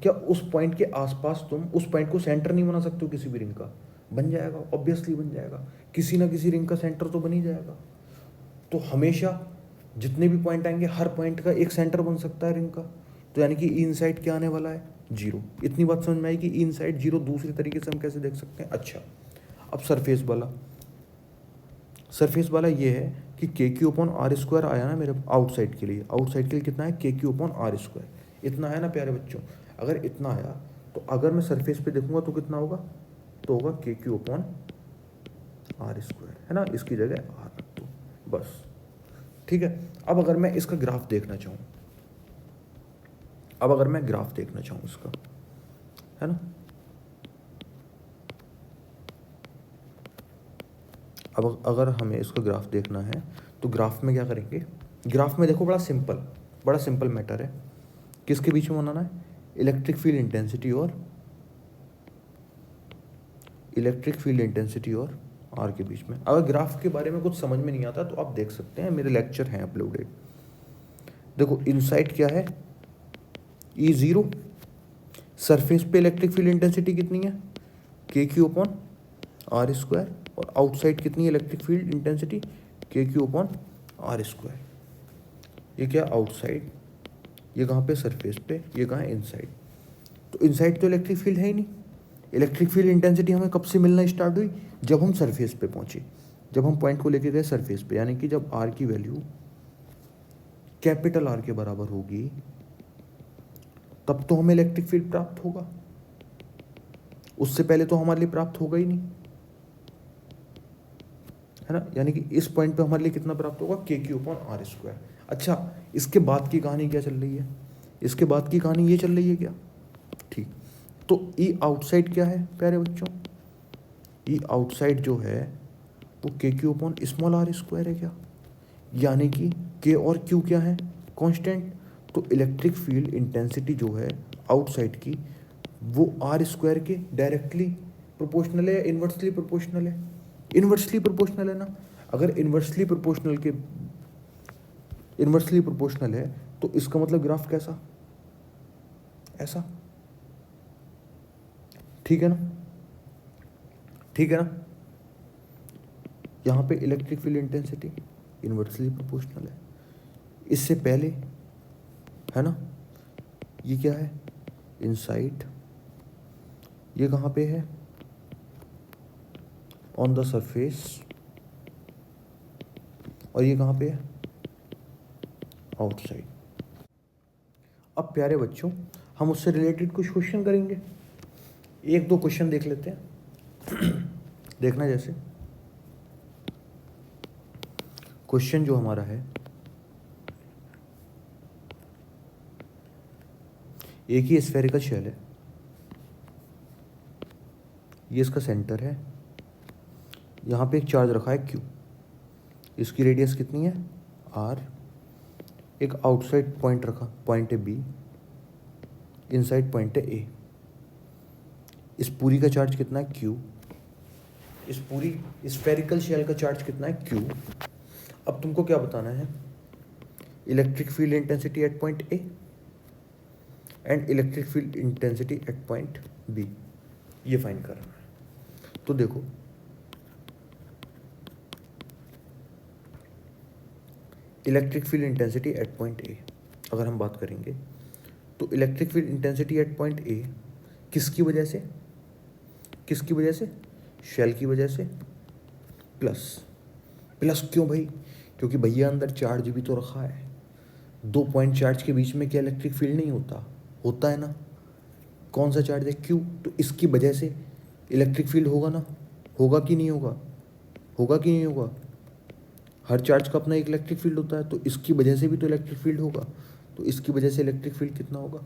क्या उस पॉइंट के आसपास तुम उस पॉइंट को सेंटर नहीं बना सकते हो किसी भी रिंग का, बन जाएगा, ऑब्वियसली बन जाएगा, किसी ना किसी रिंग का सेंटर तो बन ही जाएगा। तो हमेशा जितने भी पॉइंट आएंगे, हर पॉइंट का एक सेंटर बन सकता है रिंग का, तो यानी कि ई इनसाइड क्या आने वाला है, 0। इतनी बात समझ में आई कि ई इनसाइड 0 दूसरी तरीके से हम कैसे देख सकते हैं। अच्छा, अब सरफेस वाला ये है कि के क्यू अपॉन आर स्क्वायर आया ना मेरे आउटसाइड के लिए, आउटसाइड के लिए कितना है, k Q upon r square, इतना है ना प्यारे बच्चों। अगर इतना आया तो अगर मैं सरफेस पे देखूंगा तो कितना होगा, तो होगा के क्यू अपॉन आर स्क्वायर, है ना, इसकी जगह आर रख दो बस। ठीक है, अब अगर मैं इसका ग्राफ देखना चाहूँ, इसका, है ना, अब अगर हमें इसका ग्राफ देखना है तो ग्राफ में क्या करेंगे, ग्राफ में देखो बड़ा सिंपल मैटर है, किसके बीच में बनाना है, इलेक्ट्रिक फील्ड इंटेंसिटी और आर के बीच में। अगर ग्राफ के बारे में कुछ समझ में नहीं आता तो आप देख सकते हैं, मेरे लेक्चर हैं अपलोडेड। देखो इनसाइड क्या है, E0, सरफेस पे इलेक्ट्रिक फील्ड इंटेंसिटी कितनी है, k Q upon r square, और आउटसाइड कितनी है इलेक्ट्रिक फील्ड इंटेंसिटी, के क्यू अपॉन आर स्क्वायर। ये क्या आउटसाइड, ये कहाँ पे सरफेस पे, ये कहाँ है इनसाइड। तो इनसाइड तो इलेक्ट्रिक फील्ड है ही नहीं, इलेक्ट्रिक फील्ड इंटेंसिटी हमें कब से मिलना स्टार्ट हुई? जब हम सरफेस पे पहुंचे, जब हम पॉइंट को लेके गए सरफेस पे, यानी कि जब आर की वैल्यू कैपिटल आर के बराबर होगी तब तो हमें इलेक्ट्रिक फील्ड प्राप्त होगा, उससे पहले तो हमारे लिए प्राप्त होगा ही नहीं, है ना। यानी कि इस पॉइंट पे हमारे लिए कितना प्राप्त होगा? के क्यू अपॉन आर स्क्वायर। अच्छा, इसके बाद की कहानी क्या चल रही है? इसके बाद की कहानी ये चल रही है क्या? ठीक, तो ई आउटसाइड क्या है प्यारे बच्चों? ई आउटसाइड जो है वो k Q upon small r square है क्या? यानी कि के और क्यू क्या है? कांस्टेंट। तो इलेक्ट्रिक फील्ड इंटेंसिटी जो है आउटसाइड की वो आर स्क्वायर के डायरेक्टली प्रोपोर्शनल है या इन्वर्सली प्रोपोर्शनल है? इन्वर्सली प्रोपोर्शनल है ना। अगर इन्वर्सली प्रोपोर्शनल है तो इसका मतलब ग्राफ कैसा? ऐसा। ठीक है ना, ठीक है ना। यहाँ पे electric field intensity inversely proportional है। इससे पहले, है ना, ये क्या है? इनसाइड। ये कहाँ पे है? On the surface. और ये कहाँ पे है? आउटसाइड। अब प्यारे बच्चों हम उससे रिलेटेड कुछ क्वेश्चन करेंगे, एक दो क्वेश्चन देख लेते हैं। देखना, जैसे क्वेश्चन जो हमारा है, एक ही स्फेरिकल शेल है, ये इसका सेंटर है, यहाँ पे एक चार्ज रखा है क्यू, इसकी रेडियस कितनी है? आर। एक आउटसाइड पॉइंट रखा, पॉइंट है बी, इनसाइड पॉइंट है ए। इस पूरी का चार्ज कितना है? क्यू। इस पूरी स्फेरिकल शेल का चार्ज कितना है? क्यू। अब तुमको क्या बताना है? Electric field intensity at point A and electric field intensity at point B, ये फाइंड करना है। तो देखो, electric field intensity at point A अगर हम बात करेंगे तो electric field intensity at point A किसकी वजह से? किसकी वजह से? शेल की वजह से। प्लस, प्लस क्यों भाई? क्योंकि भैया अंदर चार्ज भी तो रखा है। दो पॉइंट चार्ज के बीच में क्या इलेक्ट्रिक फील्ड नहीं होता? होता है ना। कौन सा चार्ज है? क्यू। तो इसकी वजह से इलेक्ट्रिक फील्ड होगा ना। होगा कि नहीं होगा? होगा कि नहीं होगा? हर चार्ज का अपना एक इलेक्ट्रिक फील्ड होता है, तो इसकी वजह से भी तो इलेक्ट्रिक फील्ड होगा। तो इसकी वजह से इलेक्ट्रिक फील्ड कितना होगा?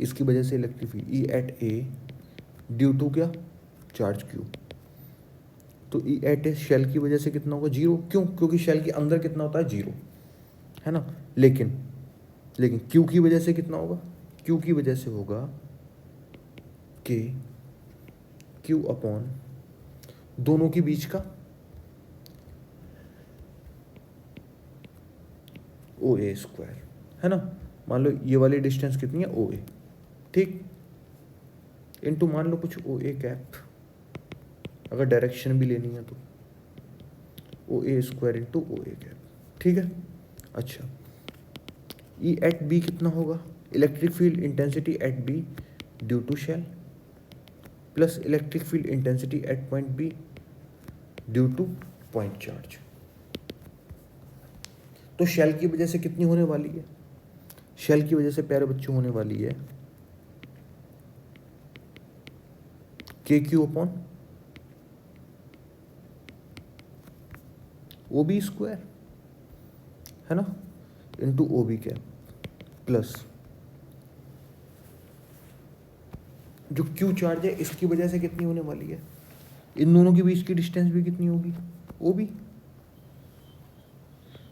इसकी वजह से electric field E at A due to क्या? Charge Q. तो ई एट ए शेल की वजह से कितना होगा? जीरो। क्यों? क्योंकि शेल के अंदर कितना होता है? जीरो, है ना। लेकिन क्यू की वजह से कितना होगा? क्यू की वजह से होगा के क्यू अपॉन दोनों के बीच का ओ ए स्क्वायर, है ना। मान लो ये वाली डिस्टेंस कितनी है? ओ ए, ठीक, इनटू मान लो कुछ ओ ए कैप, अगर डायरेक्शन भी लेनी है तो O A square into O A cap, ठीक है। अच्छा, ई एट बी कितना होगा? Electric field intensity at B due to shell plus electric field intensity at point B due to point charge. तो शेल की वजह से कितनी होने वाली है? शेल की वजह से प्यारे बच्चों होने वाली है k Q upon O B square, है ना, into O B cap plus जो क्यू चार्ज है इसकी वजह से कितनी होने वाली है? इन दोनों के बीच की डिस्टेंस भी कितनी होगी? O B.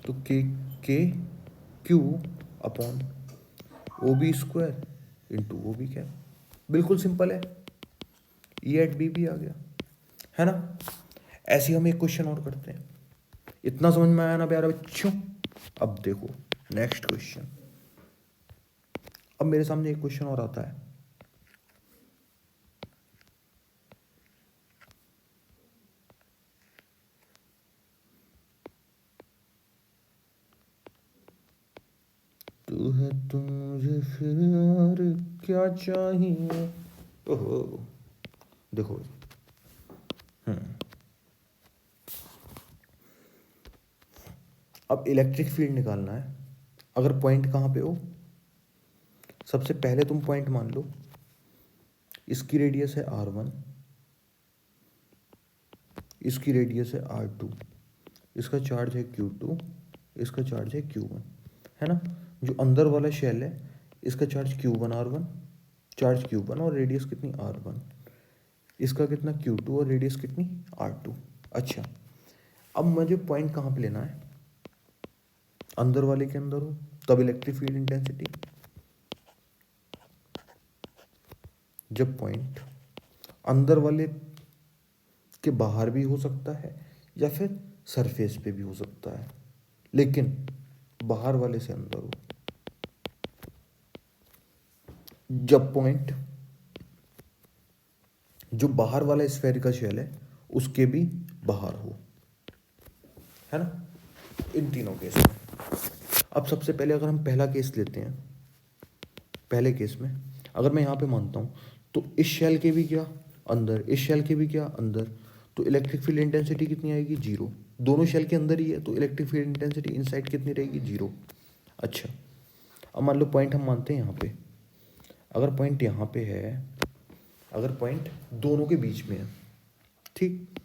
तो k Q upon O B square into O B cap, बिल्कुल सिंपल है। ई एट बी भी आ गया, है ना। ऐसे ही हम एक क्वेश्चन और करते हैं। इतना समझ में आया ना प्यारे बच्चों? अब देखो नेक्स्ट क्वेश्चन। अब मेरे सामने एक क्वेश्चन और आता है। तू है तो मुझे फिर और क्या चाहिए? ओहो, देखो अब इलेक्ट्रिक फील्ड निकालना है। अगर पॉइंट कहाँ पे हो, सबसे पहले तुम पॉइंट मान लो इसकी रेडियस है r1, इसकी रेडियस है r2, इसका चार्ज है q2, इसका चार्ज है q1, है ना। जो अंदर वाला शेल है इसका charge q1 r1, charge q1 और रेडियस कितनी r1, इसका कितना q2 और रेडियस कितनी r2। अच्छा, अब मुझे पॉइंट कहाँ पे लेना है, अंदर वाले के अंदर हो तब इलेक्ट्रिक फील्ड इंटेंसिटी, जब पॉइंट अंदर वाले के बाहर भी हो सकता है या फिर सरफेस पे भी हो सकता है, लेकिन बाहर वाले से अंदर हो, जब पॉइंट जो बाहर वाला स्फेरिकल शेल है उसके भी बाहर हो, है ना, इन तीनों केस में। अब सबसे पहले अगर हम पहला केस लेते हैं, पहले केस में अगर मैं यहाँ पे मानता हूँ तो इस शेल के भी क्या अंदर, इस शेल के भी क्या अंदर, तो इलेक्ट्रिक फील्ड इंटेंसिटी कितनी आएगी, जीरो। दोनों शेल के अंदर ही है तो इलेक्ट्रिक फील्ड इंटेंसिटी इनसाइड कितनी रहेगी, जीरो। अच्छा, अब मान लो पॉइंट हम मानते हैं यहाँ पे, अगर पॉइंट यहाँ पे है, अगर पॉइंट दोनों के बीच में है, ठीक,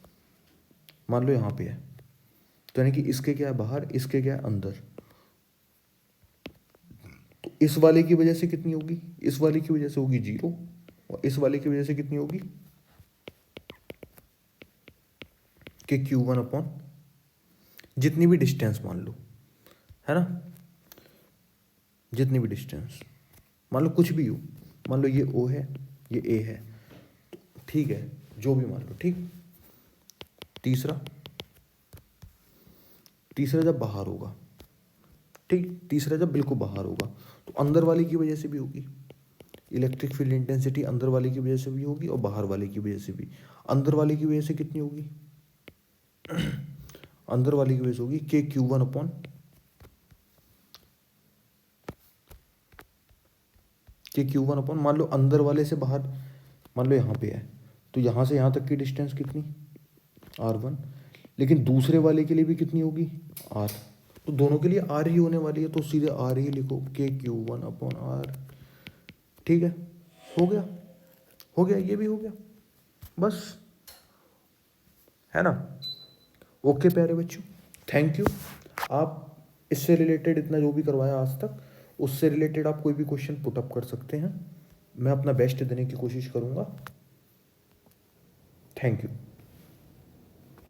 मान लो यहाँ पे है, तो यानी कि इसके क्या है बाहर, इसके क्या है अंदर, तो इस वाले की वजह से कितनी होगी, इस वाले की वजह से होगी जीरो, और इस वाले की वजह से कितनी होगी कि Q1 अपॉन जितनी भी डिस्टेंस मान लो, है ना, जितनी भी डिस्टेंस मान लो, कुछ भी हो, मान लो ये O है, ये A है, तो ठीक है, जो भी मान लो, ठीक। तीसरा जब बाहर होगा, ठीक, तीसरा जब बिल्कुल बाहर होगा तो अंदर वाले की वजह से भी होगी, इलेक्ट्रिक फील्ड इंटेंसिटी अंदर वाले की वजह से भी होगी और बाहर वाले की वजह से भी। अंदर वाले की वजह से कितनी होगी, अंदर वाले की वजह से होगी के Q1 अपॉन मान लो अंदर वाले से बाहर, मान लो यहाँ पे है तो यहाँ से यहाँ तक की डिस्टेंस कितनी r1, लेकिन दूसरे वाले के लिए भी कितनी होगी r, तो दोनों के लिए r ही होने वाली है, तो सीधे r ही लिखो के Q1 अपॉन r। ठीक है, हो गया, हो गया, ये भी हो गया, बस, है ना। ओके प्यारे बच्चों, थैंक यू। आप इससे रिलेटेड इतना जो भी करवाया आज तक, उससे रिलेटेड आप कोई भी क्वेश्चन पुट अप कर सकते हैं, मैं अपना बेस्ट देने की कोशिश करूँगा। Thank you.